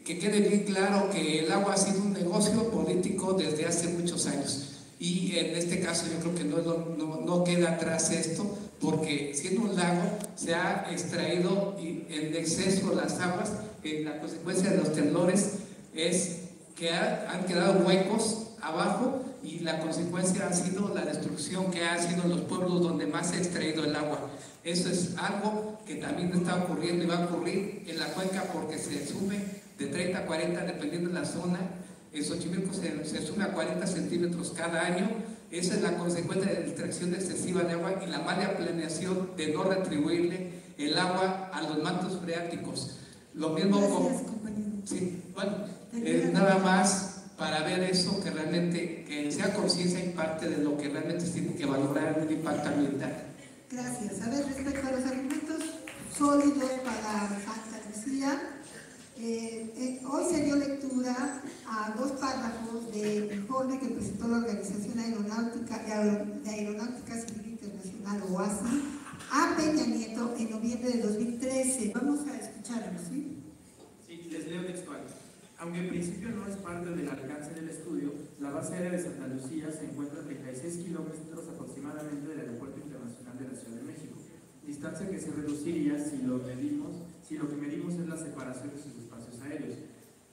que quede bien claro que el agua ha sido un negocio político desde hace muchos años. Y en este caso yo creo que no queda atrás esto, porque siendo un lago se ha extraído en exceso las aguas. La consecuencia de los temblores es que han quedado huecos abajo, y la consecuencia ha sido la destrucción que ha sido en los pueblos donde más se ha extraído el agua. Eso es algo que también está ocurriendo y va a ocurrir en la cuenca, porque se sube de 30 a 40 dependiendo de la zona. En Xochimilco se sube a 40 centímetros cada año. Esa es la consecuencia de la extracción excesiva de agua y la mala planeación de no retribuirle el agua a los mantos freáticos. Lo mismo sí, bueno, nada más para ver eso, que realmente que sea conciencia y parte de lo que realmente se tiene que valorar el impacto ambiental. Gracias. A ver, respecto a los argumentos sólidos para Santa Lucía, hoy se dio lectura a 2 párrafos del informe que presentó la Organización Aeronáutica Civil Internacional, OASI, a Peña Nieto en noviembre de 2013. Vamos a escucharlo, ¿sí? Sí, les leo textual. Aunque en principio no es parte del alcance del estudio, la base aérea de Santa Lucía se encuentra a 36 kilómetros aproximadamente del Aeropuerto Internacional de la Ciudad de México, distancia que se reduciría si lo que medimos es la separación de sus espacios aéreos.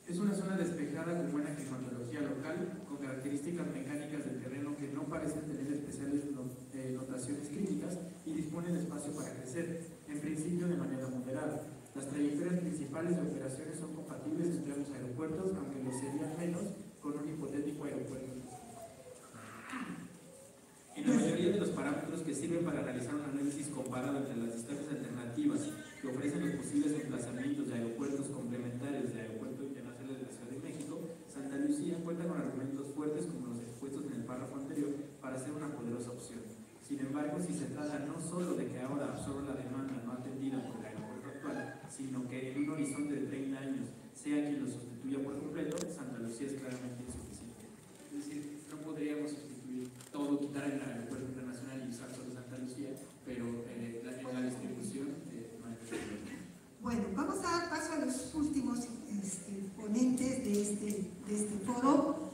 Es una zona despejada con buena climatología local, con características mecánicas del terreno que no parecen tener especiales notaciones críticas y dispone de espacio para crecer, en principio de manera moderada. Las trayectorias principales de operaciones son compatibles entre ambos aeropuertos, aunque lo serían menos con un hipotético aeropuerto. En la mayoría de los parámetros que sirven para realizar un análisis comparado entre las distancias alternativas que ofrecen los posibles emplazamientos de aeropuertos complementarios del Aeropuerto Internacional de la Ciudad de México, Santa Lucía cuenta con argumentos fuertes como los expuestos en el párrafo anterior para ser una poderosa opción. Sin embargo, si se trata no solo de que ahora absorba la demanda no atendida por el aeropuerto actual, sino que en un horizonte de 30 años sea quien lo sustituya por completo, Santa Lucía es claramente insuficiente. Es decir, no podríamos sustituir todo, quitar el aeropuerto internacional y usar solo Santa Lucía, pero en la distribución no hay problema. Bueno, vamos a dar paso a los últimos ponentes de este foro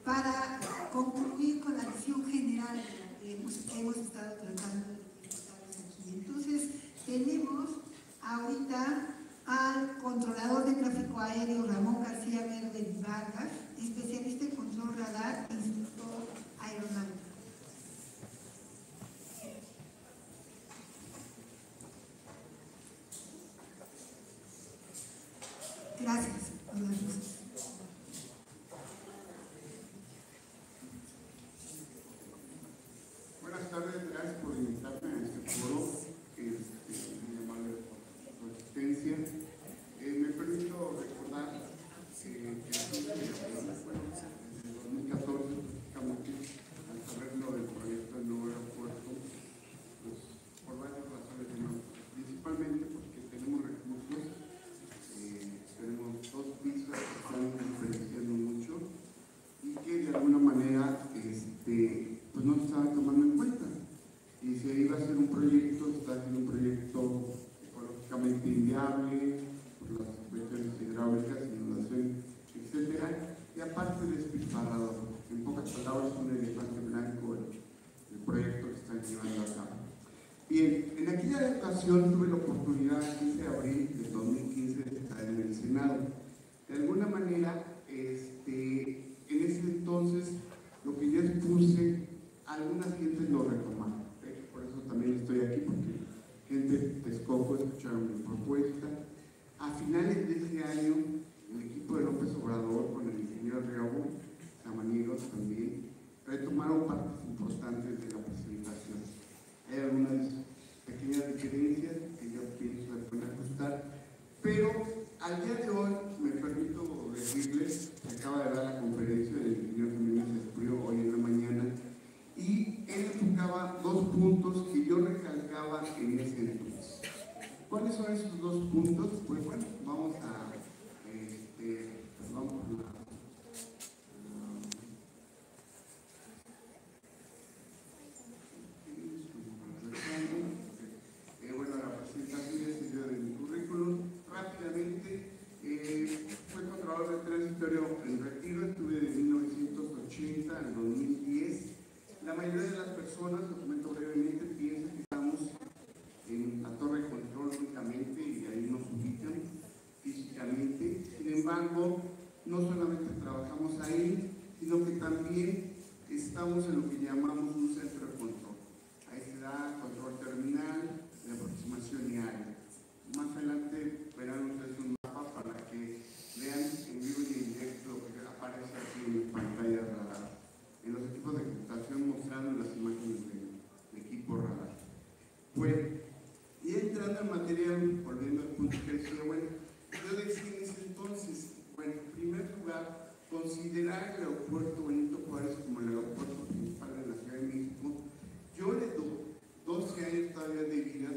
para concluir con la visión general que hemos estado tratando aquí. Entonces, tenemos ahorita al controlador de tráfico aéreo Ramón García Verde Vargas, especialista en control radar, instructor aeronáutico. Gracias. Buenas tardes, gracias por invitarme a este foro, muy amable por su asistencia. Me permito recordar que en 2014, prácticamente, al saberlo del proyecto del nuevo aeropuerto, pues por varias razones, principalmente porque tenemos recursos, tenemos 2 pisos que están diferenciando mucho y que de alguna manera pues no se estaban tomando en cuenta. Y se iba a hacer un proyecto, se está haciendo un proyecto ecológicamente inviable por las cuestiones hidráulicas, inundación, etcétera, y aparte despilfarrador. En pocas palabras, un elefante blanco el proyecto que están llevando a cabo. Bien, en aquella ocasión tuve la oportunidad, el 15 de abril de 2015, de estar en el Senado. De alguna manera, en ese entonces, lo que yo expuse, algunas gentes lo retomaron. Por eso también estoy aquí, porque gente de Texcoco escucharon mi propuesta. A finales de ese año, el equipo de López Obrador, con el ingeniero Riabo, Samaniego también, retomaron partes importantes de la presentación. Hay algunas pequeñas diferencias que yo pienso se pueden ajustar, pero al día de hoy me permito decirles que acaba de dar la conferencia del ingeniero Jiménez Espriu hoy en la mañana, y él enfocaba 2 puntos que yo recalcaba en ese entonces. ¿Cuáles son esos 2 puntos? Pues bueno, vamos a bueno, la presentación es idea de mi currículum. Rápidamente, fue controlador de transitorio en retiro, estuve de 1980 al 2010. personas, lo comento brevemente, piensan que estamos en la torre de control únicamente y ahí nos ubican físicamente. Sin embargo, no solamente trabajamos ahí, sino que también estamos en lo que llamamos un centro de control. Ahí se da control terminal, de aproximación y área. Más adelante verán ustedes un mapa para que vean en vivo y en directo lo que aparece aquí en pantalla radar, en los equipos de computación mostrando las imágenes del equipo radar. Bueno, y entrando en materia, volviendo al punto que decía, bueno, yo decía en ese entonces, bueno, en primer lugar, considerar el aeropuerto Benito Juárez como el aeropuerto principal de la Ciudad de México, yo le doy 12 años todavía de vida,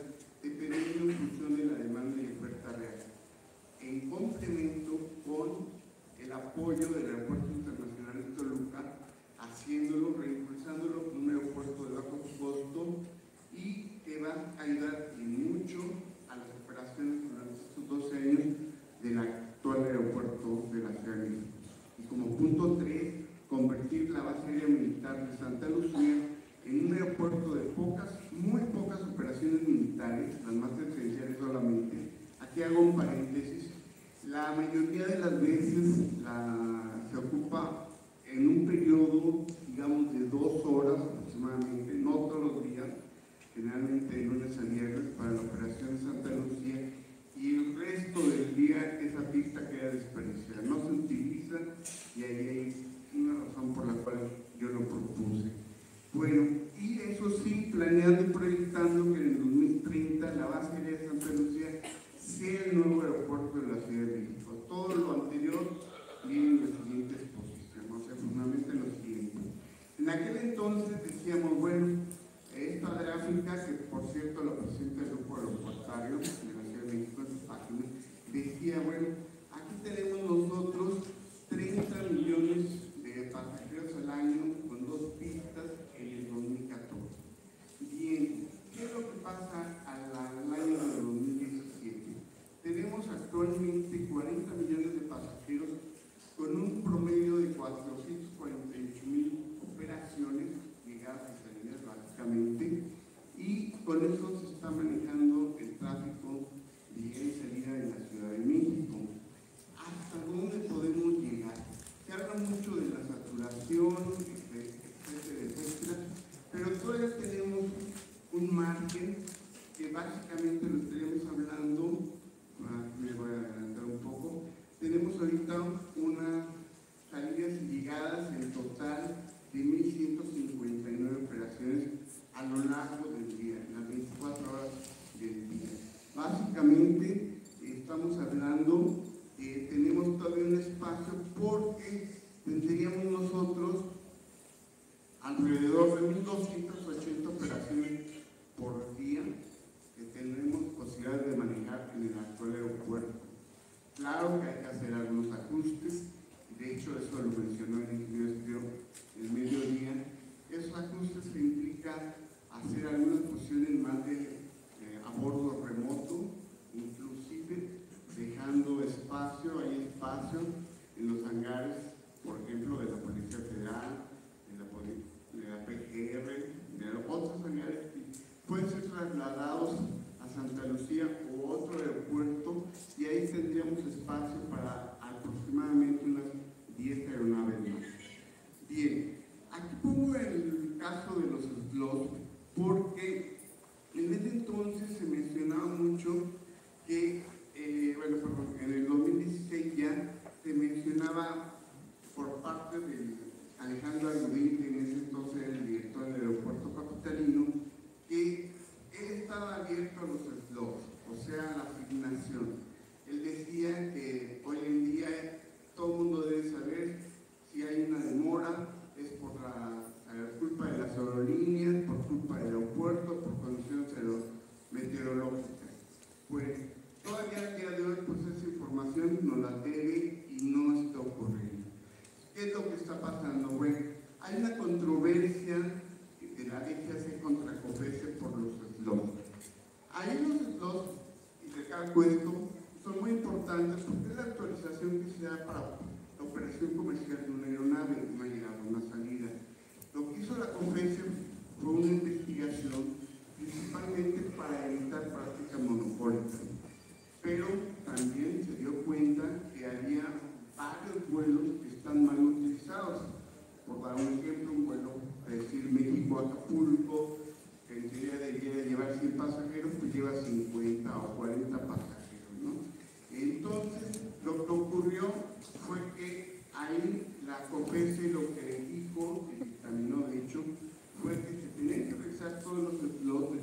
dependiendo en función de la demanda y oferta real, en complemento con el apoyo del Aeropuerto Internacional de Toluca, haciéndolo, reimpulsándolo como un aeropuerto de bajo costo y que va a ayudar y mucho a las operaciones durante estos 12 años del actual aeropuerto de la Ciudad de México. Y como punto 3, convertir la base aérea militar de Santa Lucía en un aeropuerto de muy pocas operaciones militares, las más esenciales solamente. Aquí hago un paréntesis. La mayoría de las veces se ocupa en un periodo, digamos, de 2 horas aproximadamente, no todos los días, generalmente de lunes a viernes para la operación de Santa Lucía, y el resto del día esa pista queda desperdiciada, no se utiliza, y ahí hay una razón por la cual yo lo propuse. Bueno, y eso sí, planeando y proyectando que en el 2030 la base aérea de Santa Lucía sea el nuevo aeropuerto de la Ciudad de México. Todo lo anterior viene en la siguiente exposición, o sea, fundamentalmente en lo siguiente. En aquel entonces decíamos, bueno, esta gráfica, que por cierto la presenta el grupo aeroportuario de la Ciudad de México en su página, decía, bueno, aquí tenemos nosotros 30 millones de pasajeros al año con 2 pistas en el 2014. Bien, ¿qué es lo que pasa al año de 2017? Tenemos actualmente 40 millones de pasajeros con un promedio de 448,000 operaciones, llegadas y salidas básicamente, y con eso se está manejando el tráfico de llegada y salida de la Ciudad de México. ¿Hasta dónde podemos llegar? Se habla mucho de la saturación, etcétera, pero todavía tenemos un margen que básicamente lo estaríamos hablando, me voy a adelantar un poco, tenemos ahorita unas salidas y llegadas en total de 1.159 operaciones a lo largo del día, en las 24 horas del día. Básicamente estamos hablando, tenemos todavía un espacio porque tendríamos nosotros alrededor de 1.280 operaciones por día que tendremos posibilidad de manejar en el actual aeropuerto. Claro que hay que hacer algunos ajustes, de hecho eso lo mencionó el ingeniero Espío el mediodía. Esos ajustes que implica hacer algunas posiciones más de a bordo remoto, inclusive dejando espacio, hay espacio en los hangares, por ejemplo, de la Policía Federal, de la PGR, de otros hangares que pueden ser trasladados a Santa Lucía u otro aeropuerto, y ahí tendríamos espacio para aproximadamente unas 10 aeronaves más. Bien, aquí pongo el caso de los slots porque en ese entonces se mencionaba mucho que, en el 2016 ya se mencionaba por parte de Alejandro Argudín, que en ese entonces era el director del aeropuerto capitalino, que él estaba abierto a los slots, o sea, a la asignación. Él decía que hoy en día todo el mundo debe saber si hay una demora, es por culpa de las aerolíneas, por culpa del aeropuerto, por condiciones meteorológicas. Pues todavía al día de hoy, pues esa información nos la debe y no está ocurriendo. ¿Qué es lo que está pasando? Bueno, hay una controversia de la DGAC contra COFECE por los slots. Ahí los slots, y recalco esto, son muy importantes porque es la actualización que se da para la operación comercial de una aeronave, una llegada, una salida. Lo que hizo la COFECE fue un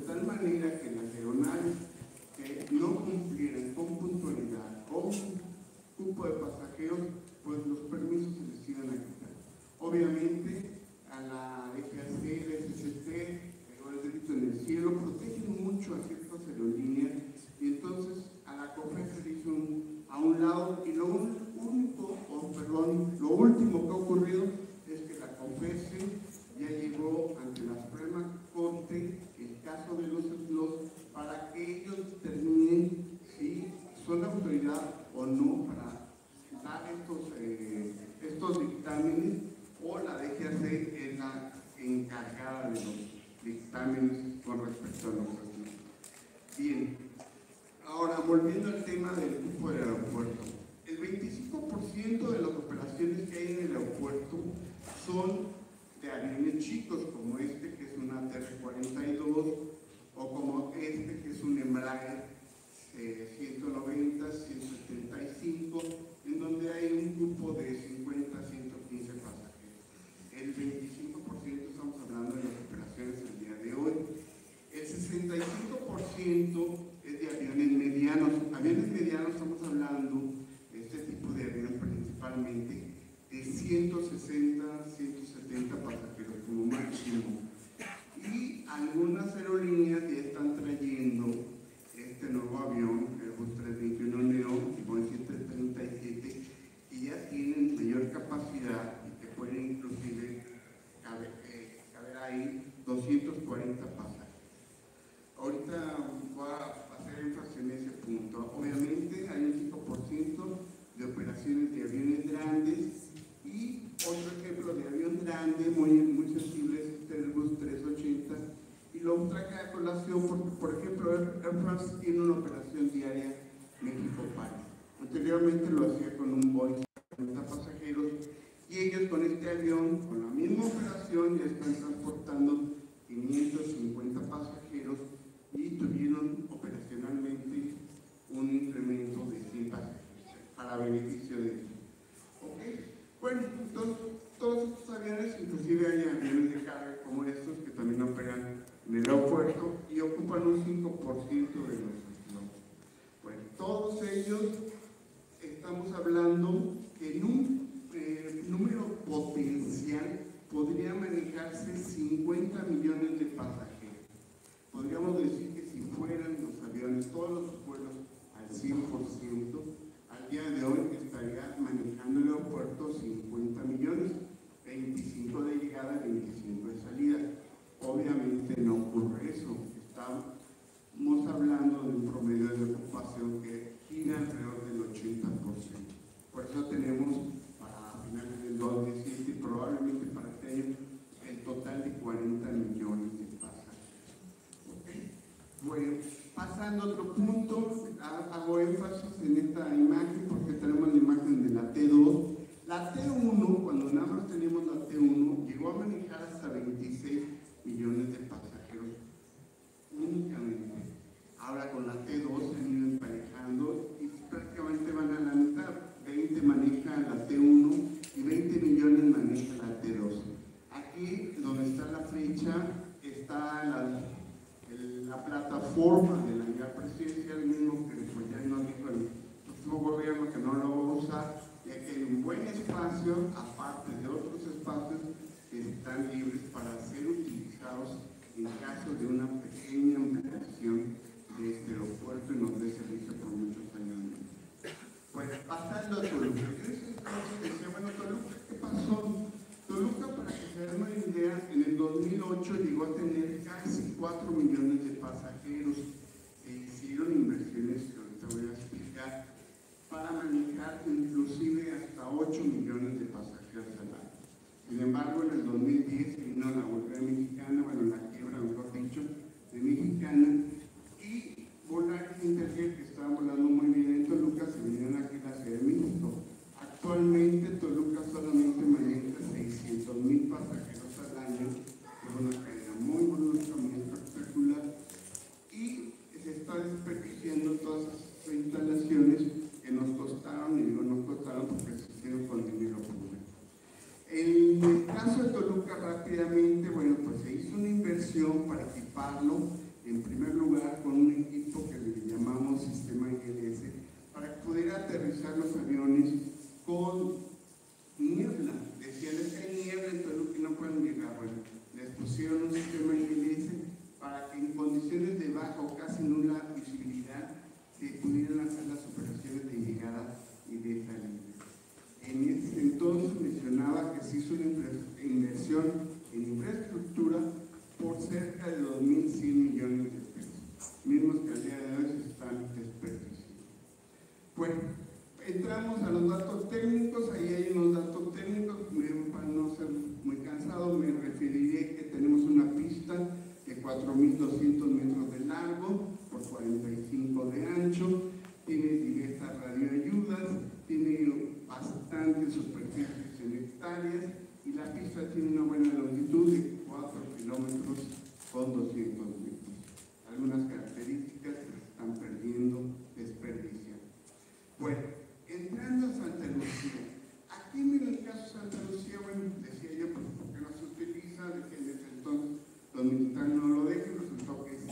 tal manera que las aeronaves que no cumplieran con puntualidad con un cupo de pasajeros, pues los permisos se les iban a quitar. Obviamente, a la FAC, la SCT, el Grito en el Cielo, protegen mucho a ciertas aerolíneas y entonces a la COFECE se hizo a un lado y lo último que ha ocurrido es que la COFECE ya llegó ante la Suprema Corte el caso de los slots para que ellos determinen si son la autoridad o no para dar estos dictámenes, o la DGAC es la encargada de los dictámenes con respecto a los slots. Bien, ahora volviendo al tema del cupo del aeropuerto. El 25% de las operaciones que hay en el aeropuerto son de aviones chicos, como este que es una TR-42, o como este que es un Embraer 190, 175, en donde hay un cupo de 50 a 115 pasajeros. El 25% estamos hablando de las operaciones el día de hoy. El 65% es de aviones medianos. Aviones medianos estamos hablando de este tipo de aviones principalmente de 160, 170 pasajeros como máximo. Y algunas aerolíneas ya están trayendo este nuevo avión, Airbus 321 Neo y Boeing 737, que ya tienen mayor capacidad y que pueden inclusive caber ahí 240 pasajeros. Ahorita voy a hacer énfasis en ese punto. Obviamente hay un 5% de operaciones de aviones grandes, y otro ejemplo de avión grande muy sensible es este Airbus 380, y lo traje a colación porque, por ejemplo, Air France tiene una operación diaria México-París. Anteriormente lo hacía con un Boeing 50 pasajeros, y ellos con este avión, con la misma operación, ya están transportando 550 pasajeros y tuvieron operacionalmente un incremento de 100 pasajeros para beneficio de ellos. ¿Okay? Bueno, entonces todos estos aviones, inclusive hay aviones de carga como estos que también operan en el aeropuerto y ocupan un 5% de los slots. Bueno, todos ellos estamos hablando que en un número potencial podría manejarse 50 millones de pasajeros. Podríamos decir que si fueran los aviones, todos los vuelos al 100%, al día de hoy estaría manejando el aeropuerto 50 millones, 25 de llegada, 25 de salida. Obviamente no ocurre eso. Estamos hablando de un promedio de ocupación que gira alrededor del 80%. Por eso tenemos para finales del 2017 y probablemente para este año el total de 40 millones de pasajeros. ¿Okay? Bueno, pasando a otro punto, hago énfasis en esta imagen porque tenemos la imagen de la T2. La T1, cuando nada más teníamos la T1, llegó a manejar hasta 26 millones de pasajeros únicamente. Ahora con la T2 se han ido emparejando y prácticamente van a la mitad. 20 maneja la T1 y 20 millones maneja la T2. Aquí donde está la flecha está la plataforma de la guía presidencial, mismo que pues ya nos dijo el próximo gobierno que no lo va a usar, ya que hay un buen espacio, aparte de otros espacios que están libres para ser utilizados en caso de una pequeña ampliación de este aeropuerto y nos dé servicio por muchos años más. Pues pasando a Toluca, yo decía, bueno, Toluca, ¿qué pasó? Toluca, para que se den una idea, en el 2008 llegó a tener casi 4 millones de pasajeros. Se hicieron inversiones que ahorita voy a explicar para manejar inclusive hasta 8 millones de pasajeros al año. Sin embargo, en el 2010 vino la huelga mexicana, bueno, la quiebra, mejor dicho, de Mexicana, y Volaris Interjet, que estaban volando muy bien en Toluca, se vinieron aquí a la Ciudad de México. Actualmente Toluca solamente maneja 600,000 pasajeros al año, es una caída muy brusca, muy espectacular, y se está desperdiciando todas esas instalaciones que nos costaron, y digo nos costaron porque se hicieron con dinero público. En el caso de Toluca, rápidamente, bueno, pues se hizo una inversión para equiparlo en primer lugar con un equipo que le llamamos sistema ILS, para que pudiera aterrizar los aviones con niebla. Decían, es que hay niebla en Toluca y no pueden llegar. Bueno, les pusieron un sistema ILS para que en condiciones de baja o casi nula visibilidad se pudieran hacer las operaciones de llegada y de salida. En ese entonces mencionaba que se hizo una inversión en infraestructura por cerca de 2.100 millones de pesos, mismos que al día de hoy se están desperdiciando. Bueno, entramos a los datos técnicos. Ahí hay unos datos técnicos, para no ser muy cansado me referiré que tenemos una pista de 4.200 metros de largo por 45 de ancho, tiene diversas radioayudas, tiene bastantes superficies en hectáreas y la pista tiene una buena longitud de 4 kilómetros con 200 metros. Algunas características que se están perdiendo, desperdiciando. Bueno, entrando a Santa Lucía. Aquí en el caso de Santa Lucía, bueno, decía yo, pues, ¿por qué no se utiliza? De que desde entonces los militares no lo dejan, resultó que sí.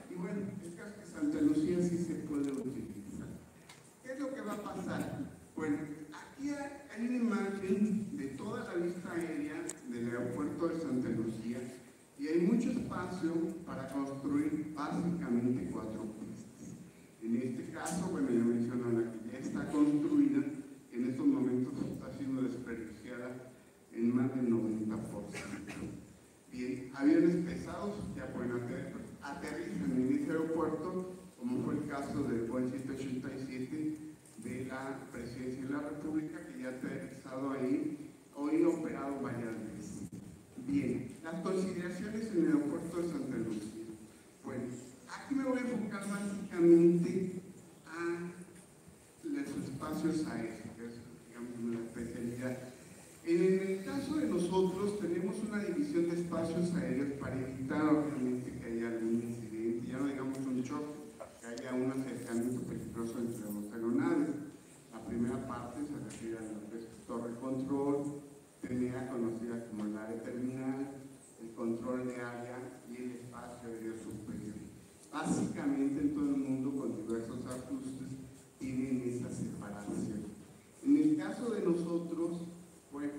Y bueno, el caso de Santa Lucía sí se puede utilizar. ¿Qué es lo que va a pasar? Bueno, aquí hay una imagen de toda la vista aérea del aeropuerto de Santa Lucía y hay mucho espacio para construir básicamente 4 pistas. En este caso, bueno, ya mencionan la que ya está construida, en estos momentos está siendo desperdiciada en más del 90%. Bien, aviones pesados ya pueden aterrizan en ese aeropuerto, como fue el caso del Boeing 787 de la Presidencia de la República, que ya ha aterrizado ahí, hoy operado varias veces. Bien, las consideraciones en el aeropuerto de Santa Lucía. Bueno, aquí me voy a enfocar básicamente a los espacios aéreos, que es, digamos, una especialidad. En el caso de nosotros, tenemos una división de espacios aéreos para evitar, obviamente, que haya algún incidente, ya no digamos un choque, que haya un acercamiento peligroso entre dos aeronaves. La primera parte se refiere a lo que es torre control, TNA conocida como el área terminal, el control de área y el espacio aéreo superior. Básicamente en todo el mundo, con diversos ajustes, tienen esa separación. En el caso de nosotros, pues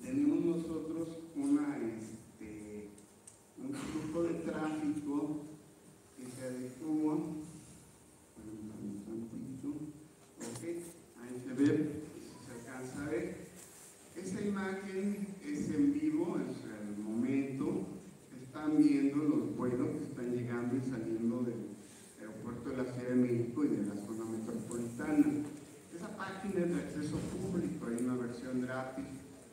tenemos nosotros un flujo de tráfico que se adecua. Un tantito. Ok, ahí se ve, si se alcanza a ver. Esa imagen es en vivo, es el momento. Están viendo los vuelos que están llegando y saliendo del aeropuerto de la Ciudad de México y de la zona metropolitana. Esa página es de acceso público, hay una versión gratis,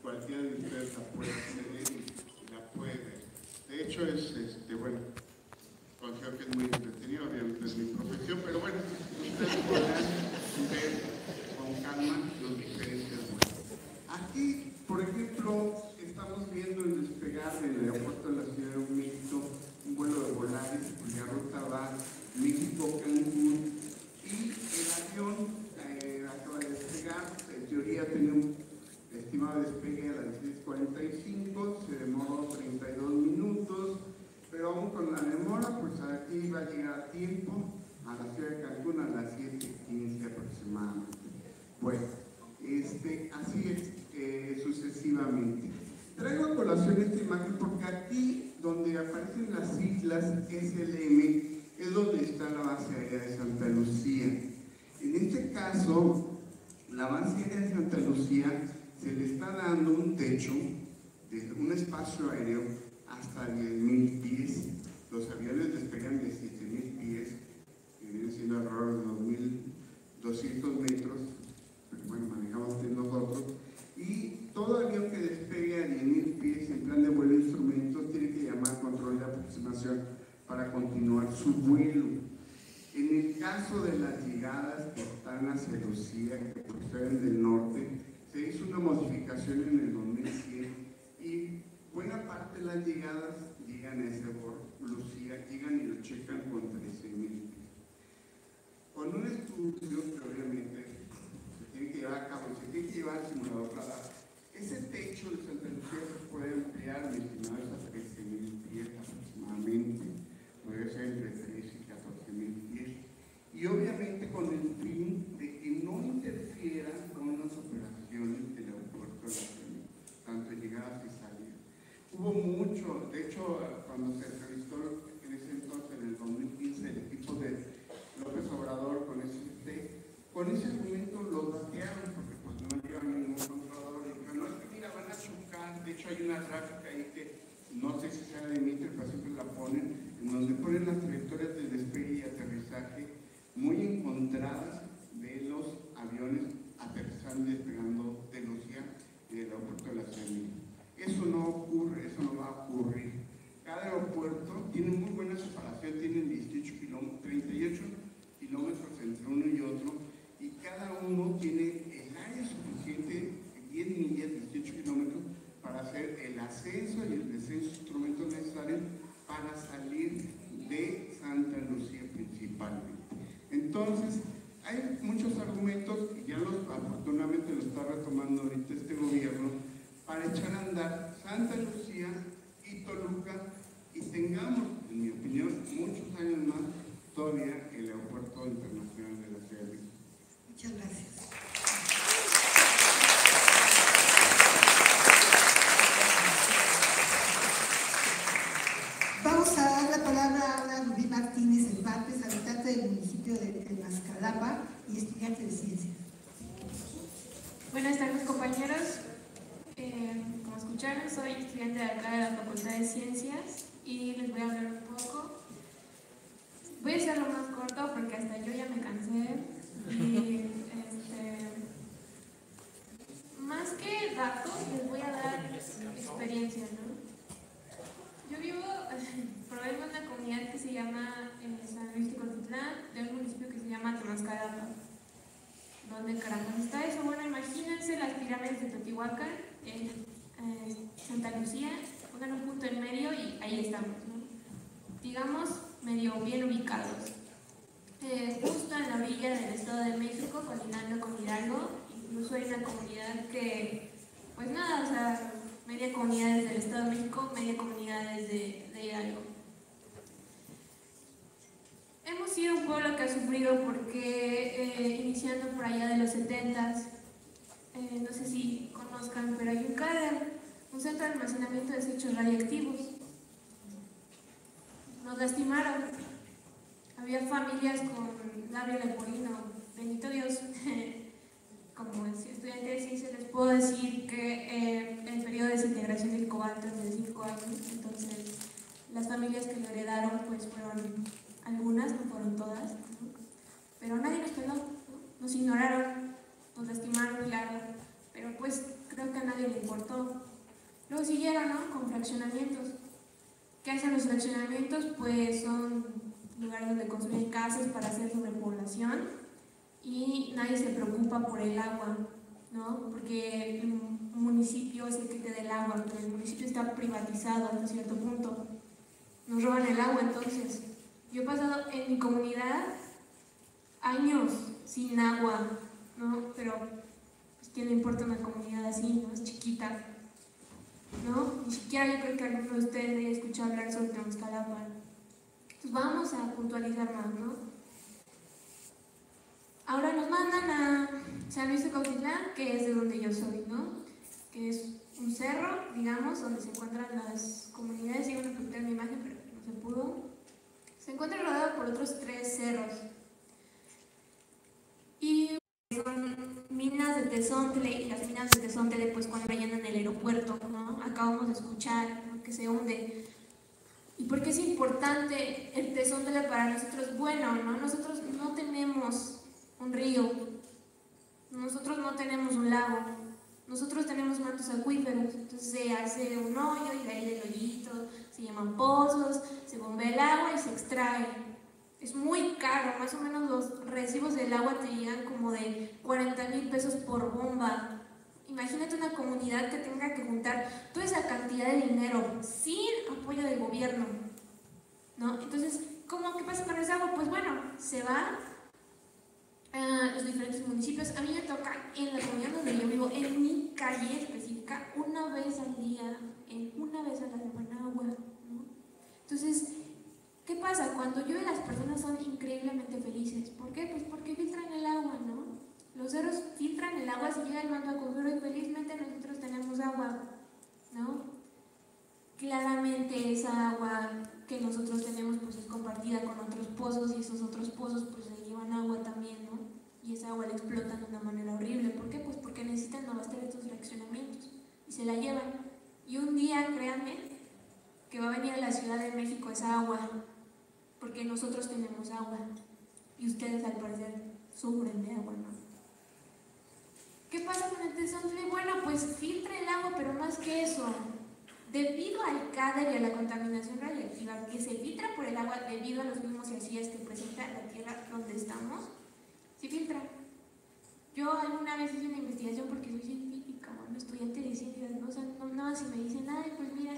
cualquiera de ustedes la puede acceder y la puede ver. De hecho, bueno, considero que es muy entretenido, obviamente es mi profesión, pero bueno, ustedes podrán ver con calma los diferentes vuelos. Aquí, por ejemplo, estamos viendo el despegar del aeropuerto de la Ciudad de México, un vuelo de Volaris, cuya ruta va México-Cancún, y el avión acaba de despegar. En teoría tenía un estimado despegue a las 10:45, se demoró 32 minutos, pero aún con la demora, pues aquí va a llegar a tiempo a la ciudad de Cancún a las 7:15 aproximadamente. Bueno, así es sucesivamente. Traigo a colación esta imagen porque aquí donde aparecen las islas SLM es donde está la base aérea de Santa Lucía. En este caso, la base aérea de Santa Lucía se le está dando un techo de un espacio aéreo hasta 10.000 pies. Los aviones despegan de 7.000 pies, que viene siendo alrededor de 2.200 metros, pero bueno, manejamos nosotros. Y todo avión que despegue a 10.000 pies en plan de vuelo de instrumentos tiene que llamar control de aproximación para continuar su vuelo. En el caso de las llegadas que están hacia Lucía, que proceden del norte, se hizo una modificación en el 2100 y buena parte de las llegadas llegan a ese Lucía, llegan y lo checan con 13.000 pies. Con un estudio que obviamente se tiene que llevar a cabo, se tiene que llevar al simulador para ese techo de Santa Lucía se puede ampliar, mi estimado, a 13.000 pies aproximadamente. Entonces, hay muchos argumentos, y ya afortunadamente lo está retomando ahorita este gobierno, para echar a andar Santa Lucía y Toluca, y tengamos, en mi opinión, muchos años más todavía el aeropuerto internacional de la Ciudad de México. Muchas gracias. Vamos a dar la palabra ahora a Rubí Martínez Cervantes, habitante del municipio de Tlaxcalapa y estudiante de ciencias. Buenas tardes, compañeros. Como escucharon, soy estudiante de acá de la Facultad de Ciencias y les voy a hablar un poco. Voy a hacerlo más corto porque hasta yo ya me cansé. Y más que datos, les voy a dar experiencia, ¿no? Yo vivo por ahí en una comunidad que se llama San Luis Ticotitlán, de un municipio que se llama Tlaxcalapa. ¿Dónde caramba está eso? Bueno, imagínense las pirámides de Teotihuacán, Santa Lucía, pongan un punto en medio y ahí estamos, ¿no? Digamos, medio bien ubicados. Justo en la orilla del Estado de México, colindando con Hidalgo, incluso hay una comunidad que, pues nada, o sea, media comunidad es del Estado de México, media comunidad es de Hidalgo. Hemos sido un pueblo que ha sufrido porque, iniciando por allá de los 70s, no sé si conozcan, pero hay un CADER, un centro de almacenamiento de desechos radiactivos. Nos lastimaron. Había familias con labio leporino, bendito Dios. Como estudiante de ciencias les puedo decir que el periodo de desintegración del cobalto es de 5 años, entonces las familias que lo heredaron pues fueron algunas, no fueron todas, ¿no? Pero nadie nos peló, ¿no? Nos ignoraron, nos lastimaron, claro, pero pues creo que a nadie le importó. Luego siguieron, ¿no? Con fraccionamientos. ¿Qué hacen los fraccionamientos? Pues son lugares donde construyen casas para hacer sobrepoblación y nadie se preocupa por el agua, ¿no? Porque el municipio es el que te da el agua, pero el municipio está privatizado hasta cierto punto. Nos roban el agua, entonces. Yo he pasado en mi comunidad años sin agua, ¿no? Pero, pues, ¿quién le importa una comunidad así, no? Es chiquita, ¿no? Ni siquiera yo creo que alguno de ustedes haya escuchado hablar sobre Tlaxcalapa. Entonces vamos a puntualizar más, ¿no? Ahora nos mandan a San Luis Ticotitlán, que es de donde yo soy, ¿no? Que es un cerro, digamos, donde se encuentran las comunidades. Iban a ocultar mi imagen, pero no se pudo. Se encuentra rodeado por otros 3 cerros. Y son minas de tezontle, y las minas de tezontle, pues cuando rellenan el aeropuerto, ¿no? Acabamos de escuchar, ¿no? Que se hunde. ¿Y por qué es importante el tezontle para nosotros? Bueno, ¿no? Nosotros no tenemos un río, nosotros no tenemos un lago, nosotros tenemos mantos acuíferos, entonces se hace un hoyo y de ahí del hoyito se llaman pozos, se bombea el agua y se extrae. Es muy caro, más o menos los recibos del agua te llegan como de 40,000 pesos por bomba. Imagínate una comunidad que tenga que juntar toda esa cantidad de dinero sin apoyo del gobierno, ¿no? Entonces, ¿qué pasa con esa agua? Pues bueno, se va a los diferentes municipios. A mí me toca en la comunidad donde yo vivo, en mi calle específica, una vez al día, una vez a la semana agua, ¿no? Entonces, ¿qué pasa? Cuando llueve las personas son increíblemente felices. ¿Por qué? Pues porque filtran el agua, ¿no? Los cerros filtran el agua, se llega el mando acuífero y felizmente nosotros tenemos agua, ¿no? Claramente esa agua que nosotros tenemos pues es compartida con otros pozos y esos otros pozos pues se llevan agua también, ¿no? Y esa agua la explotan de una manera horrible. ¿Por qué? Pues porque necesitan abastecer estos fraccionamientos y se la llevan. Y un día, créanme, que va a venir a la Ciudad de México esa agua, porque nosotros tenemos agua y ustedes al parecer sufren de agua, ¿no? ¿Qué pasa con el tezontle? Bueno, pues filtra el agua, pero más que eso, debido al CADER y a la contaminación radiactiva que se filtra por el agua debido a los mismos yacimientos que presenta la tierra donde estamos, se filtra. Yo alguna vez hice una investigación porque soy científica, bueno, estudiante de ciencias, ¿no? O sea, no, si me dicen, ay, pues mira,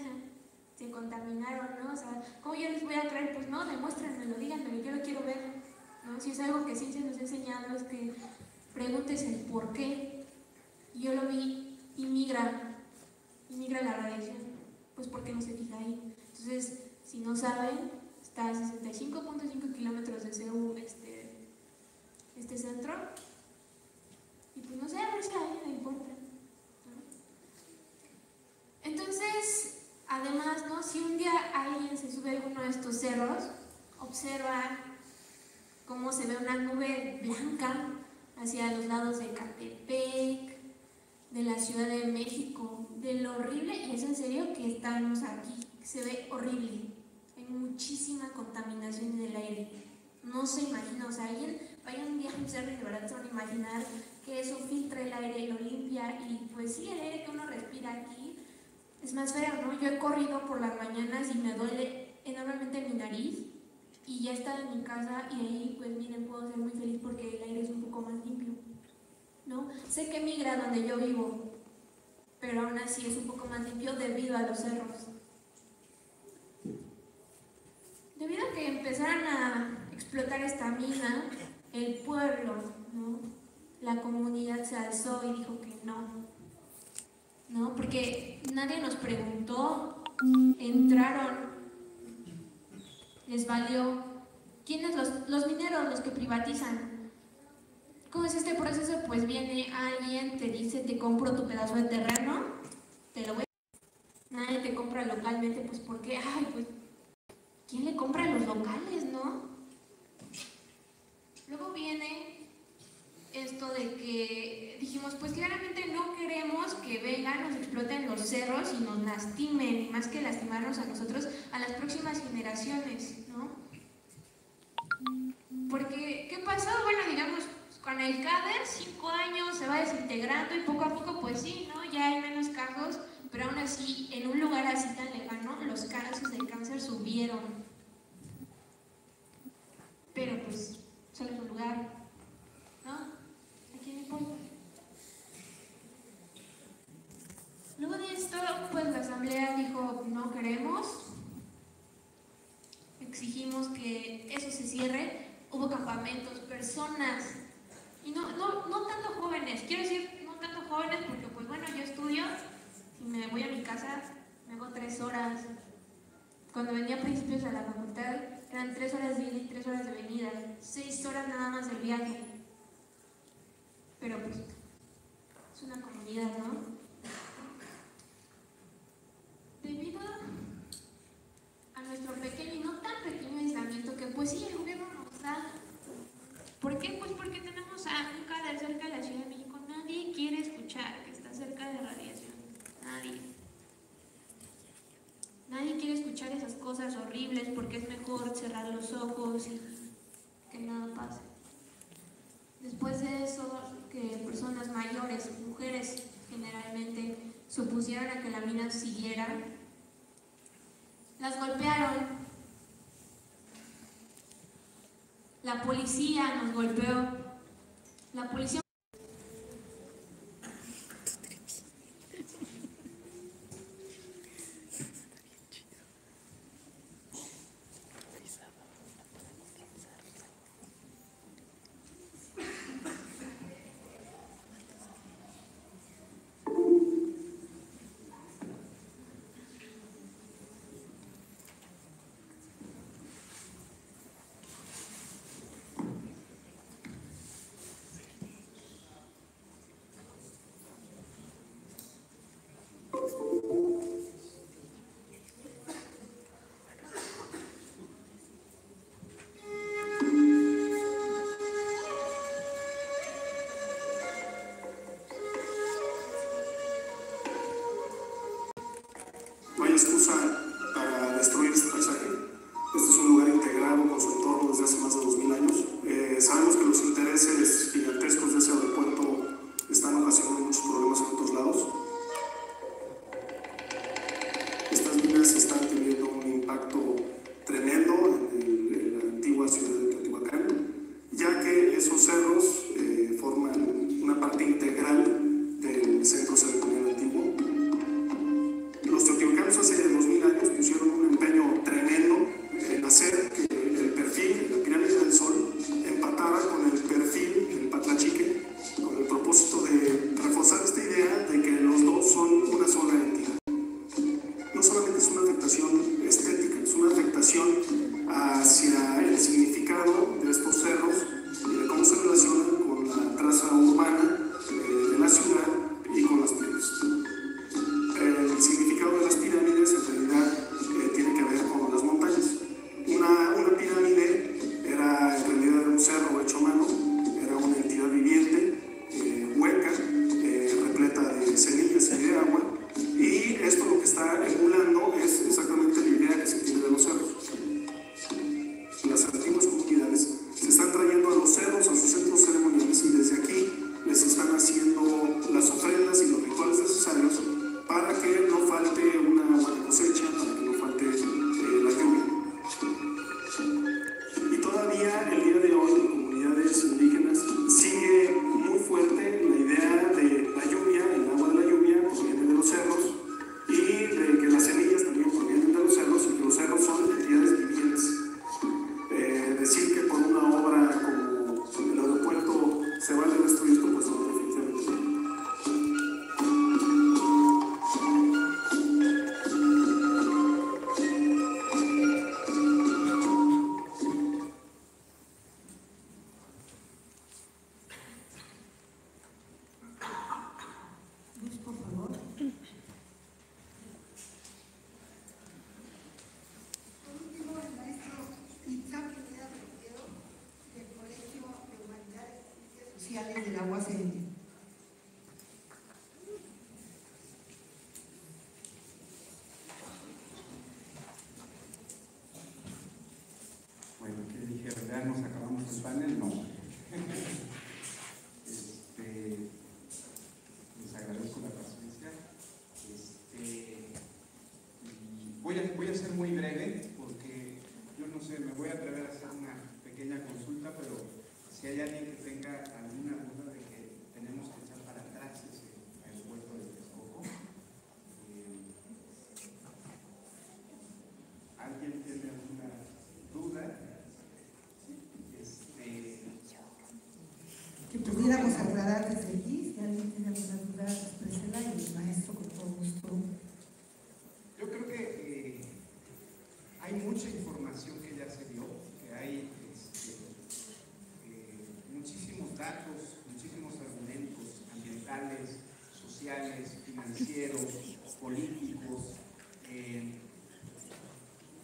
se contaminaron, ¿no? O sea, ¿cómo yo les voy a traer? Pues no, demuéstrenmelo, díganmelo, yo lo quiero ver, ¿no? Si es algo que ciencia nos ha enseñado es que preguntes el por qué. Y yo lo vi, migra la radiación, pues porque no se fija ahí. Entonces, si no saben, está a 65.5 kilómetros de CEU este centro, y pues no sé, a ver si a alguien le importa, ¿no? Entonces, además, ¿no? Si un día alguien se sube a alguno de estos cerros, observa cómo se ve una nube blanca hacia los lados de Catepec, de la Ciudad de México, de lo horrible, y es en serio que estamos aquí, se ve horrible, hay muchísima contaminación en el aire, no se imagina, o sea, alguien vaya un día a un cerro y de verdad se van a imaginar que eso filtra el aire, lo limpia, y pues sí, el aire que uno respira aquí es más feo, ¿no? Yo he corrido por las mañanas y me duele enormemente mi nariz, y ya está en mi casa, y ahí pues miren, puedo ser muy feliz porque el aire es un poco más limpio, ¿no? Sé que migra donde yo vivo, pero aún así es un poco más limpio debido a los cerros. Debido a que empezaron a explotar esta mina, el pueblo, ¿no? La comunidad se alzó y dijo que no, porque nadie nos preguntó, entraron, les valió. ¿Quiénes? Los mineros, los que privatizan. ¿Cómo es este proceso? Pues viene alguien, te dice, te compro tu pedazo de terreno, te lo voy a... Nadie te compra localmente, pues ¿por qué? Ay, pues, ¿quién le compra a los locales, no? Luego viene esto de que dijimos, pues claramente no queremos que vengan, nos exploten los cerros y nos lastimen, y más que lastimarnos a nosotros, a las próximas generaciones, ¿no? Porque, ¿qué pasó? Bueno, digamos, con el CADER, 5 años se va desintegrando y poco a poco, pues sí, ¿no? Ya hay menos casos, pero aún así, en un lugar así tan lejano, los casos de cáncer subieron. Pero pues, solo es un lugar, ¿no? ¿A quién le importa? Luego de esto, pues la asamblea dijo, no queremos, exigimos que eso se cierre, hubo campamentos, personas, y no tanto jóvenes, quiero decir no tanto jóvenes porque pues bueno, yo estudio, si me voy a mi casa, me hago 3 horas, cuando venía a principios a la facultad, eran 3 horas de ida y 3 horas de venida, 6 horas nada más del viaje, pero pues es una comunidad, ¿no? Debido a nuestro pequeño y no tan pequeño aislamiento que pues sí, el gobierno nos da. ¿Por qué? Pues porque tenemos a un CADER cerca de la Ciudad de México. Nadie quiere escuchar que está cerca de radiación. Nadie quiere escuchar esas cosas horribles porque es mejor cerrar los ojos y que nada pase. Después de eso, que personas mayores, mujeres generalmente, se opusieron a que la mina siguiera, las golpearon. La policía nos golpeó. La policía... sociales de la UACN. Bueno, ¿qué dije? ¿Ya nos acabamos el panel? No. Les agradezco la paciencia. Voy a ser muy breve porque yo no sé, me voy a atrever a hacer una pequeña consulta, pero si hay alguien que tenga alguna duda de que tenemos que echar para atrás ese aeropuerto de Texcoco, ¿alguien tiene alguna duda? Que pudiéramos aclarar desde aquí, si alguien tiene alguna duda, exprésela y el maestro con todo gusto. Yo creo que hay mucha información que ya se dio, que hay muchísimos datos, muchísimos argumentos ambientales, sociales, financieros, políticos,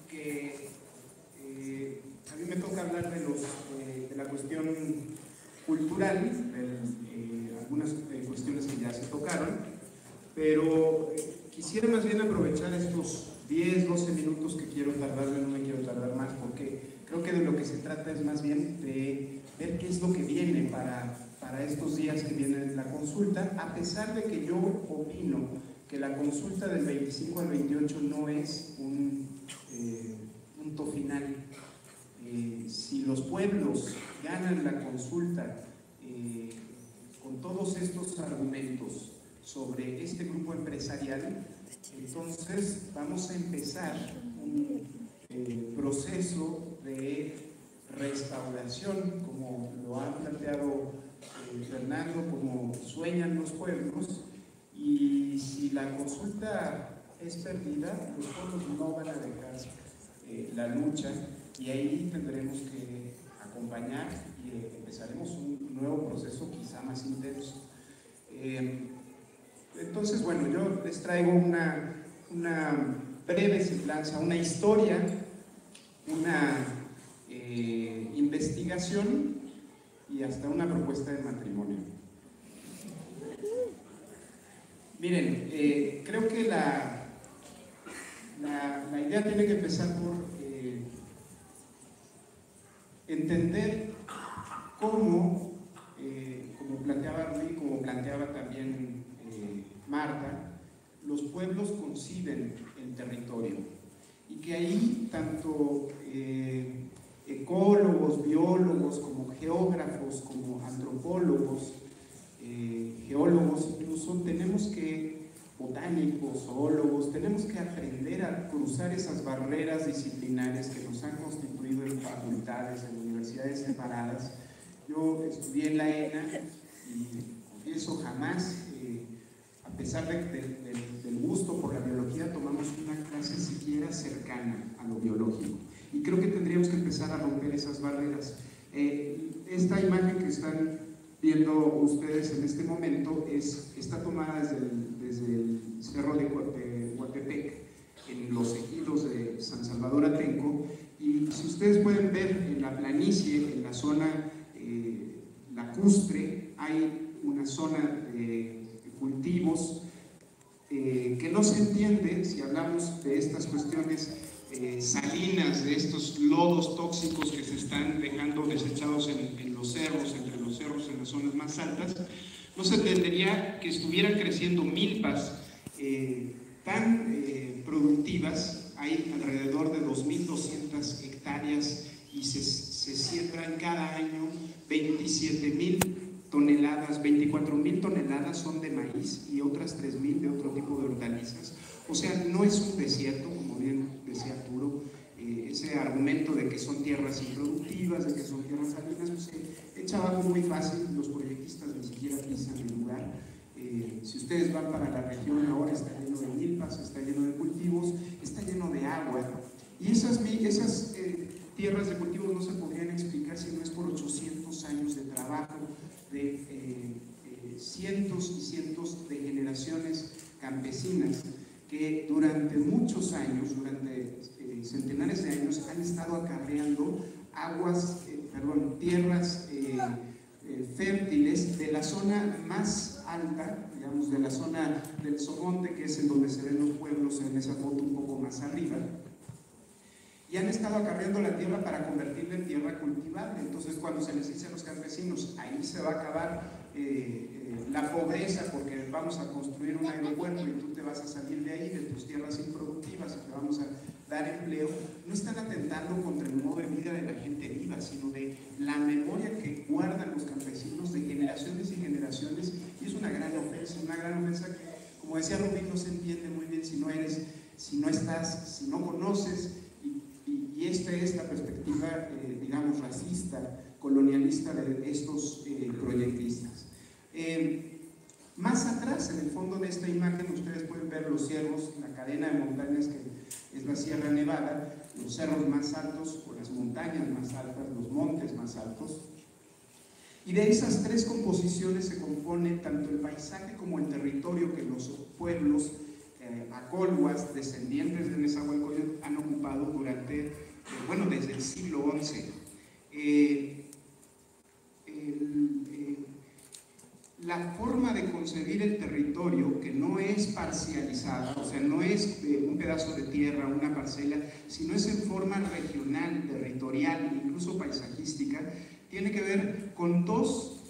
que a mí me toca hablar de la cuestión cultural, algunas cuestiones que ya se tocaron, pero quisiera más bien aprovechar estos 10, 12 minutos que quiero tardarme, no me quiero tardar más, porque creo que de lo que se trata es más bien de ver qué es lo que viene para estos días que viene la consulta, a pesar de que yo opino que la consulta del 25 al 28 no es un punto final. Si los pueblos ganan la consulta con todos estos argumentos sobre este grupo empresarial, entonces vamos a empezar un proceso de restauración, como lo ha planteado Fernando, como sueñan los pueblos, y si la consulta es perdida, los pueblos no van a dejar la lucha, y ahí tendremos que acompañar y empezaremos un nuevo proceso quizá más intenso. Entonces, bueno, yo les traigo una breve semblanza, una historia, una investigación y hasta una propuesta de matrimonio. Miren, creo que la idea tiene que empezar por entender cómo, como planteaba Rui, como planteaba también Marta, los pueblos conciben el territorio y que ahí tanto ecólogos, biólogos, como geógrafos, como antropólogos, geólogos incluso, tenemos que, botánicos, zoólogos, tenemos que aprender a cruzar esas barreras disciplinares que nos han constituido en facultades, en universidades separadas. Yo estudié en la ENA y confieso jamás, a pesar del gusto por la biología, tomamos una clase siquiera cercana a lo biológico. Y creo que tendríamos que empezar a romper esas barreras. Esta imagen que están viendo ustedes en este momento está tomada desde el cerro de Coatepec, en los ejidos de San Salvador Atenco, y si ustedes pueden ver en la planicie, en la zona lacustre, hay una zona de cultivos que no se entiende si hablamos de estas cuestiones salinas, de estos lodos tóxicos que se están dejando desechados en los cerros, entre los cerros en las zonas más altas. No se entendería que estuvieran creciendo milpas tan productivas. Hay alrededor de 2.200 hectáreas y se siembran cada año 27.000 toneladas, 24.000 toneladas son de maíz y otras 3.000 de otro tipo de hortalizas. O sea, no es un desierto, como bien decía Arturo, ese argumento de que son tierras improductivas, de que son tierras salinas, pues se echa abajo muy fácil, los proyectistas ni siquiera piensan el lugar. Si ustedes van para la región ahora, está lleno de milpas, está lleno de cultivos, está lleno de agua, y esas tierras de cultivos no se podrían explicar si no es por 800 años de trabajo, de cientos y cientos de generaciones campesinas que durante muchos años, durante centenares de años, han estado acarreando tierras fértiles de la zona más alta, digamos, de la zona del Somonte, que es en donde se ven los pueblos en esa foto un poco más arriba, y han estado acarreando la tierra para convertirla en tierra cultivable. Entonces, cuando se les dice a los campesinos, ahí se va a acabar la pobreza porque vamos a construir un aeropuerto y tú te vas a salir de ahí, de tus tierras improductivas, y te vamos a dar empleo, no están atentando contra el modo de vida de la gente viva, sino de la memoria que guardan los campesinos de generaciones y generaciones, y es una gran ofensa que, como decía Rubín, no se entiende muy bien si no eres, si no estás, si no conoces, y esta es la perspectiva, digamos, racista, colonialista de estos proyectistas. Más atrás, en el fondo de esta imagen, ustedes pueden ver los cerros, la cadena de montañas que es la Sierra Nevada, los cerros más altos o las montañas más altas, los montes más altos. Y de esas tres composiciones se compone tanto el paisaje como el territorio que los pueblos acolhuas, descendientes de Nezahualcóyotl, han ocupado durante, bueno, desde el siglo XI. La forma de concebir el territorio, que no es parcializada, o sea, no es un pedazo de tierra, una parcela, sino es en forma regional, territorial, incluso paisajística, tiene que ver con dos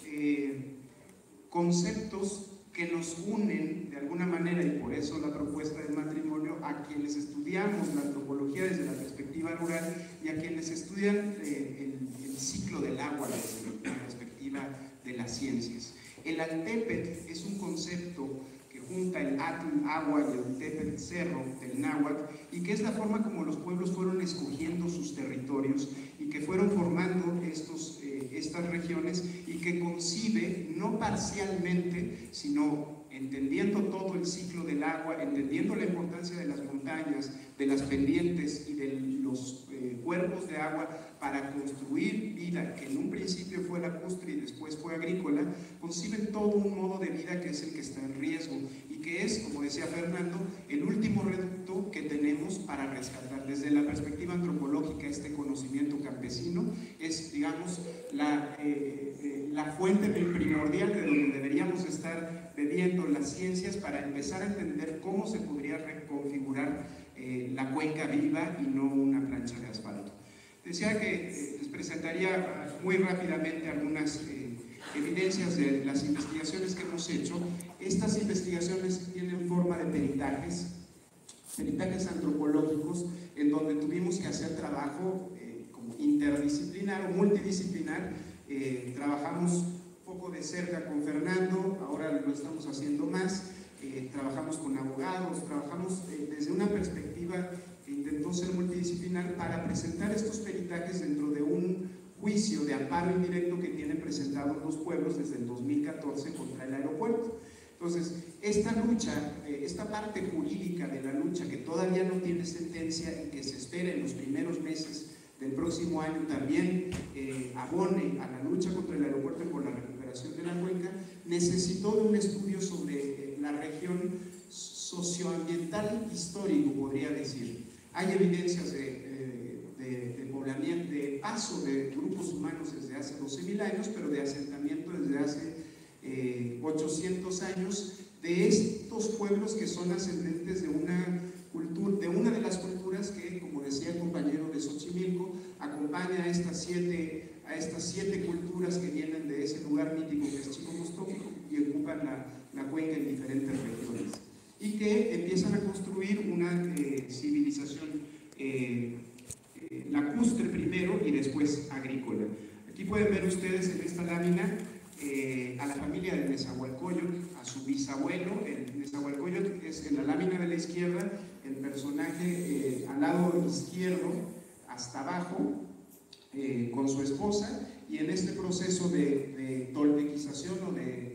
conceptos que nos unen de alguna manera, y por eso la propuesta del matrimonio, a quienes estudiamos la antropología desde la perspectiva rural y a quienes estudian el ciclo del agua desde la perspectiva de las ciencias. El Altépetl es un concepto que junta el Atl, agua, y el Tepetl, cerro, del náhuatl, y que es la forma como los pueblos fueron escogiendo sus territorios y que fueron formando estas regiones, y que concibe no parcialmente, sino entendiendo todo el ciclo del agua, entendiendo la importancia de las montañas, de las pendientes y de los cuerpos de agua para construir vida, que en un principio fue lacustre y después fue agrícola, conciben todo un modo de vida que es el que está en riesgo y que es, como decía Fernando, el último reducto que tenemos para rescatar. Desde la perspectiva antropológica, este conocimiento campesino es, digamos, la fuente primordial de donde deberíamos estar bebiendo las ciencias para empezar a entender cómo se podría reconfigurar la cuenca viva y no una plancha de asfalto. Decía que les presentaría muy rápidamente algunas evidencias de las investigaciones que hemos hecho. Estas investigaciones tienen forma de peritajes antropológicos, en donde tuvimos que hacer trabajo como interdisciplinar o multidisciplinar. Trabajamos un poco de cerca con Fernando, ahora lo estamos haciendo más. Trabajamos con abogados, trabajamos desde una perspectiva que intentó ser multidisciplinar para presentar estos peritajes dentro de un juicio de amparo indirecto que tienen presentados los pueblos desde el 2014 contra el aeropuerto. Entonces, esta lucha, esta parte jurídica de la lucha que todavía no tiene sentencia y que se espera en los primeros meses del próximo año también abone a la lucha contra el aeropuerto y por la recuperación de la cuenca, necesitó de un estudio sobre la región socioambiental histórico, podría decir. Hay evidencias de poblamiento, de paso de grupos humanos desde hace 12.000 años, pero de asentamiento desde hace 800 años, de estos pueblos que son ascendentes de una de las culturas que, como decía el compañero de Xochimilco, acompaña a estas siete culturas que vienen de ese lugar mítico que es Chicomostoquico y ocupan la cuenca en diferentes regiones, y que empiezan a construir una civilización lacustre primero y después agrícola. Aquí pueden ver ustedes en esta lámina a la familia de Nezahualcóyotl, a su bisabuelo. El Nezahualcóyotl es en la lámina de la izquierda, el personaje al lado izquierdo hasta abajo, con su esposa, y en este proceso de toltequización o de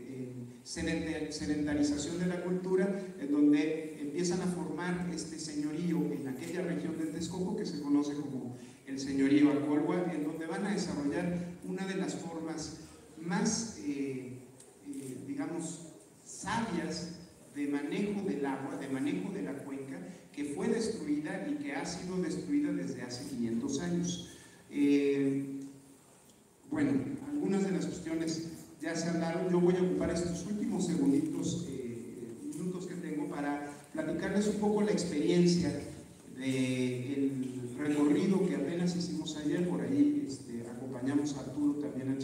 sedentarización de la cultura, en donde empiezan a formar este señorío en aquella región del Texcoco que se conoce como el señorío Acolhua, en donde van a desarrollar una de las formas más, digamos, sabias de manejo del agua, de manejo de la cuenca, que fue destruida y que ha sido destruida desde hace 500 años. Bueno, algunas de las cuestiones contarles un poco la experiencia del recorrido que apenas hicimos ayer. Por ahí acompañamos a Arturo también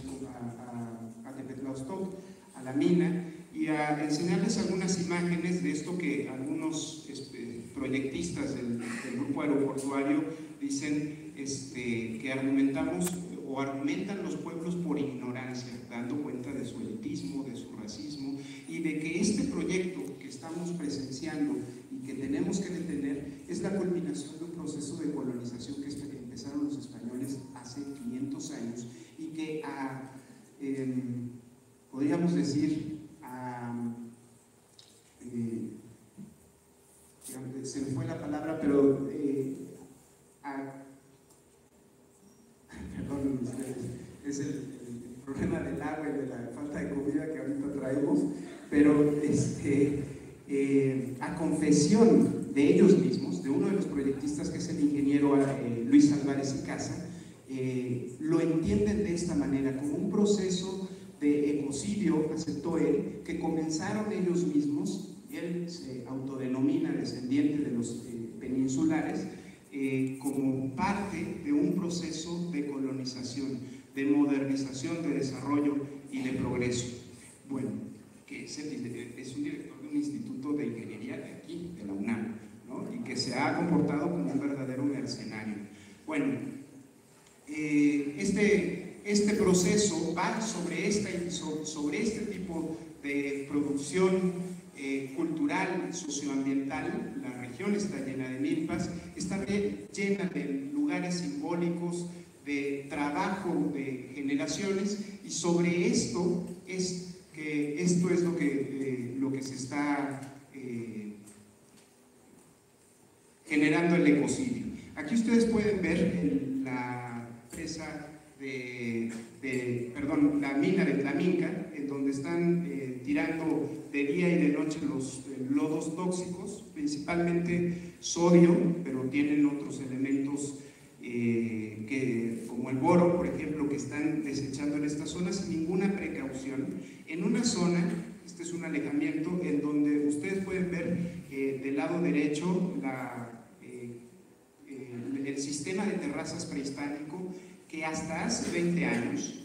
a Tepetlaustoc, a la mina, y a enseñarles algunas imágenes de esto que algunos proyectistas del grupo aeroportuario dicen que argumentan los pueblos por ignorancia, dando cuenta de su elitismo, de su racismo, y de que este proyecto que estamos presenciando y que tenemos que detener es la culminación de un proceso de colonización que empezaron los españoles hace 500 años y que podríamos decir se me fue la palabra, pero perdón ustedes, es el problema del agua y de la falta de comida que ahorita traemos, pero a confesión de ellos mismos, de uno de los proyectistas que es el ingeniero Luis Álvarez y Casa, lo entienden de esta manera, como un proceso de ecocidio, aceptó él, que comenzaron ellos mismos. Él se autodenomina descendiente de los peninsulares, como parte de un proceso de colonización, de modernización, de desarrollo y de progreso. Bueno, que es un director de un instituto de ingeniería de aquí, de la UNAM, ¿no? Y que se ha comportado como un verdadero mercenario. Bueno, este proceso va sobre este tipo de producción cultural, socioambiental. La región está llena de milpas, está llena de lugares simbólicos, de trabajo de generaciones, y sobre esto es lo que se está generando el ecocidio. Aquí ustedes pueden ver la presa la mina de Tlaminca, en donde están tirando de día y de noche los lodos tóxicos, principalmente sodio, pero tienen otros elementos como el boro, por ejemplo, que están desechando en esta zona sin ninguna precaución. En una zona, este es un alejamiento, en donde ustedes pueden ver del lado derecho el sistema de terrazas prehispánico que hasta hace 20 años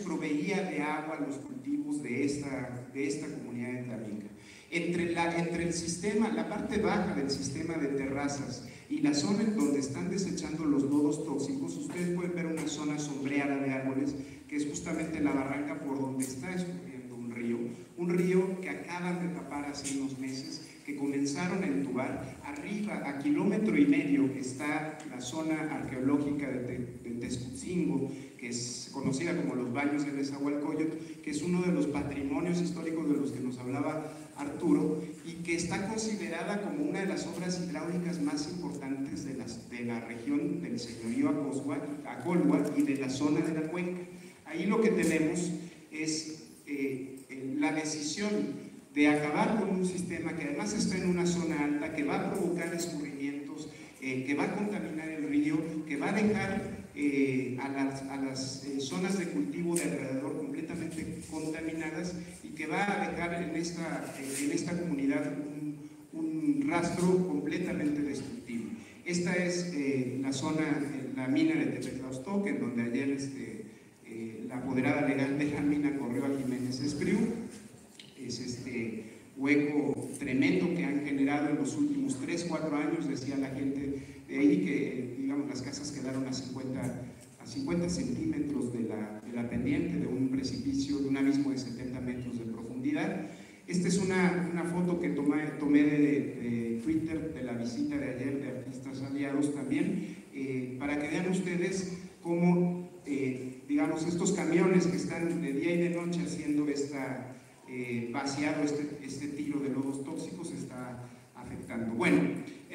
proveía de agua a los cultivos de esta comunidad de Tlaminca. Entre el sistema, la parte baja del sistema de terrazas y la zona en donde están desechando los lodos tóxicos, ustedes pueden ver una zona sombreada de árboles, que es justamente la barranca por donde está escurriendo un río que acaban de tapar hace unos meses, que comenzaron a entubar. Arriba, a 1,5 kilómetros, está la zona arqueológica de Texcotzingo, que es conocida como los Baños de Nezahualcóyotl, que es uno de los patrimonios históricos de los que nos hablaba Arturo, y que está considerada como una de las obras hidráulicas más importantes de la región del señorío Acolhua y de la zona de la cuenca. Ahí lo que tenemos es la decisión de acabar con un sistema que además está en una zona alta, que va a provocar escurrimientos, que va a contaminar el río, que va a dejar a las zonas de cultivo de alrededor completamente contaminadas, y que va a dejar en esta comunidad un rastro completamente destructivo. Esta es la zona, la mina de Tepetlaustoc, en donde ayer la apoderada legal de la mina corrió a Jiménez Espriu. Es este hueco tremendo que han generado en los últimos 3-4 años, decía la gente de ahí, que digamos las casas quedaron a 50 centímetros de la pendiente de un precipicio, de un abismo de 70 metros de profundidad. Esta es una foto que tomé de Twitter de la visita de ayer de artistas aliados también, para que vean ustedes cómo digamos estos camiones que están de día y de noche haciendo vaciado este tiro de lodos tóxicos está afectando. Bueno,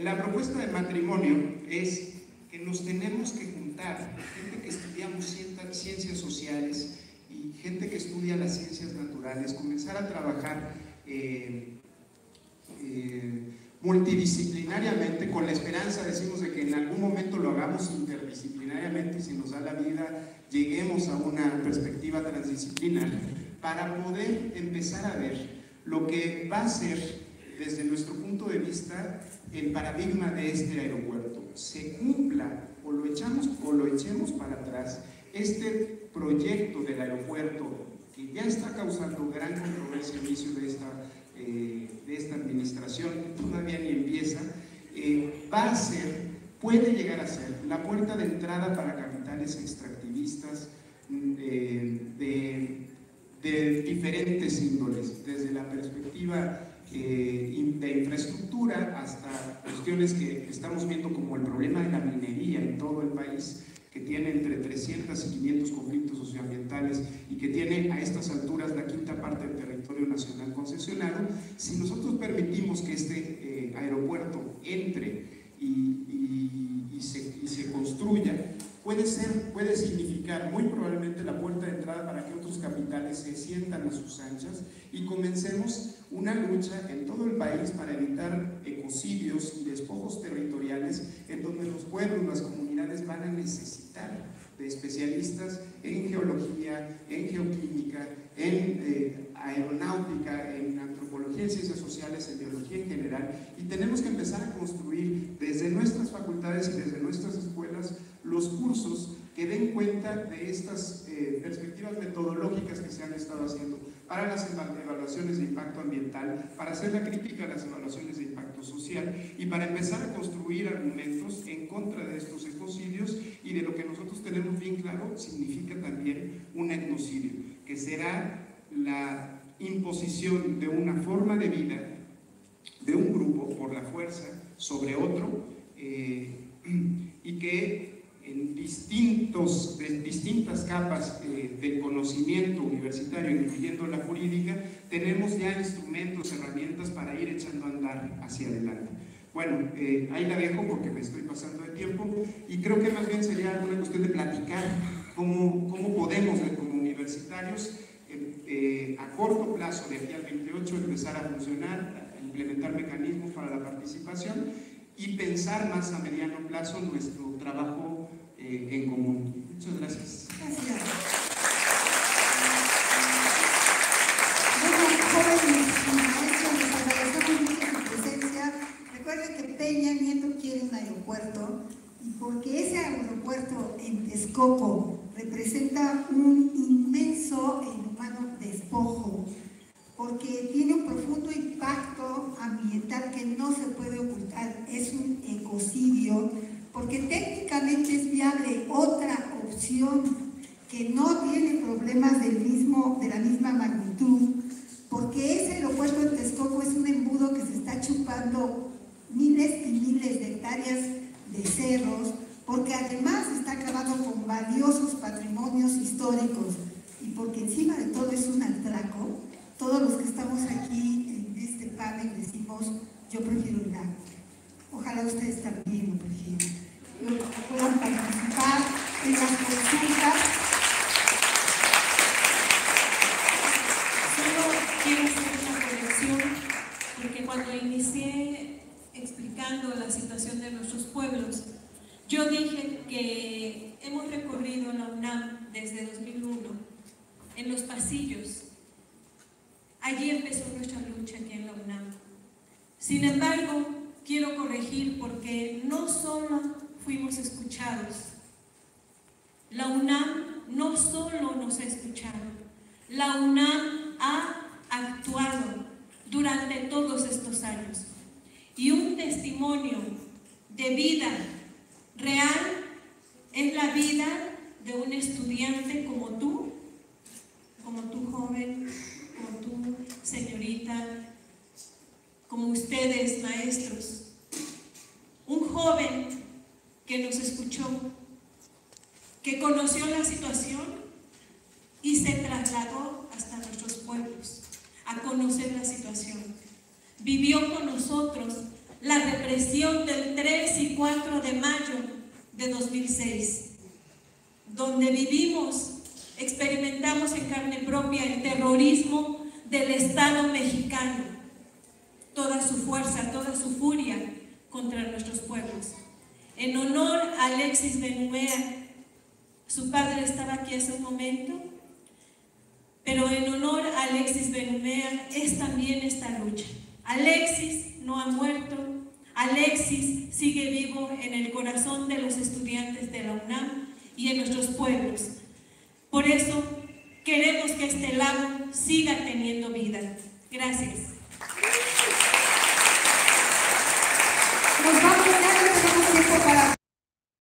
la propuesta de matrimonio es que nos tenemos que juntar, gente que estudiamos ciencias sociales y gente que estudia las ciencias naturales, comenzar a trabajar multidisciplinariamente, con la esperanza, decimos, de que en algún momento lo hagamos interdisciplinariamente y si nos da la vida lleguemos a una perspectiva transdisciplinar, para poder empezar a ver lo que va a ser, desde nuestro punto de vista, el paradigma de este aeropuerto. Se cumpla o lo echemos para atrás este proyecto del aeropuerto que ya está causando gran controversia al inicio de esta administración, que todavía ni empieza, va a ser, puede llegar a ser la puerta de entrada para capitales extractivistas de diferentes índoles, desde la perspectiva de infraestructura hasta cuestiones que estamos viendo como el problema de la minería en todo el país, que tiene entre 300 y 500 conflictos socioambientales y que tiene a estas alturas la quinta parte del territorio nacional concesionado. Si nosotros permitimos que este aeropuerto entre y se construya, puede significar muy probablemente la puerta de entrada para que otros capitales se sientan a sus anchas y comencemos una lucha en todo el país para evitar ecocidios y despojos territoriales en donde los pueblos, las comunidades van a necesitar de especialistas en geología, en geoquímica, en aeronáutica, en antropología, en ciencias sociales, en biología en general, y tenemos que empezar a construir desde nuestras facultades y desde nuestras escuelas los cursos que den cuenta de estas perspectivas metodológicas que se han estado haciendo para las evaluaciones de impacto ambiental, para hacer la crítica a las evaluaciones de impacto social y para empezar a construir argumentos en contra de estos ecocidios y de lo que nosotros tenemos bien claro significa también un etnocidio, que será la imposición de una forma de vida de un grupo por la fuerza sobre otro y que en distintas capas del conocimiento universitario, incluyendo la jurídica, tenemos ya instrumentos, herramientas para ir echando a andar hacia adelante. Bueno, ahí la dejo porque me estoy pasando de tiempo y creo que más bien sería una cuestión de platicar cómo podemos, como universitarios, a corto plazo, de aquí al 28, empezar a funcionar, a implementar mecanismos para la participación y pensar más a mediano plazo nuestro trabajo en común. Muchas gracias. Gracias. Bueno, jóvenes maestros, les agradecemos mucho su presencia. Recuerden que Peña Nieto quiere un aeropuerto y porque ese aeropuerto en Texcoco representa un inmenso e inhumano despojo, porque tiene un profundo impacto ambiental que no se puede ocultar, es un ecocidio, porque técnicamente es viable otra opción que no tiene problemas de la misma magnitud, porque ese aeropuerto de Texcoco es un embudo que se está chupando miles y miles de hectáreas de cerros, porque además está acabando con valiosos patrimonios históricos y porque encima de todo es un atraco. Todos los que estamos aquí en este panel decimos, yo prefiero el agua. Ojalá ustedes también lo prefieran. Puedan participar en las consultas. Solo quiero hacer una corrección, porque cuando inicié explicando la situación de nuestros pueblos, yo dije que hemos recorrido la UNAM desde 2001 en los pasillos. Allí empezó nuestra lucha aquí en la UNAM. Sin embargo, quiero corregir porque no solo fuimos escuchados. La UNAM no solo nos ha escuchado, la UNAM ha actuado durante todos estos años. Y un testimonio de vida real es la vida de un estudiante como tú joven, como tú, señorita, como ustedes, maestros. Un joven que nos escuchó, que conoció la situación y se trasladó hasta nuestros pueblos a conocer la situación. Vivió con nosotros la represión del 3 y 4 de mayo de 2006, donde vivimos, experimentamos en carne propia el terrorismo del Estado mexicano, toda su fuerza, toda su furia contra nuestros pueblos. En honor a Alexis Benumea, su padre estaba aquí hace un momento, pero en honor a Alexis Benumea es también esta lucha. Alexis no ha muerto, Alexis sigue vivo en el corazón de los estudiantes de la UNAM y en nuestros pueblos. Por eso queremos que este lago siga teniendo vida. Gracias.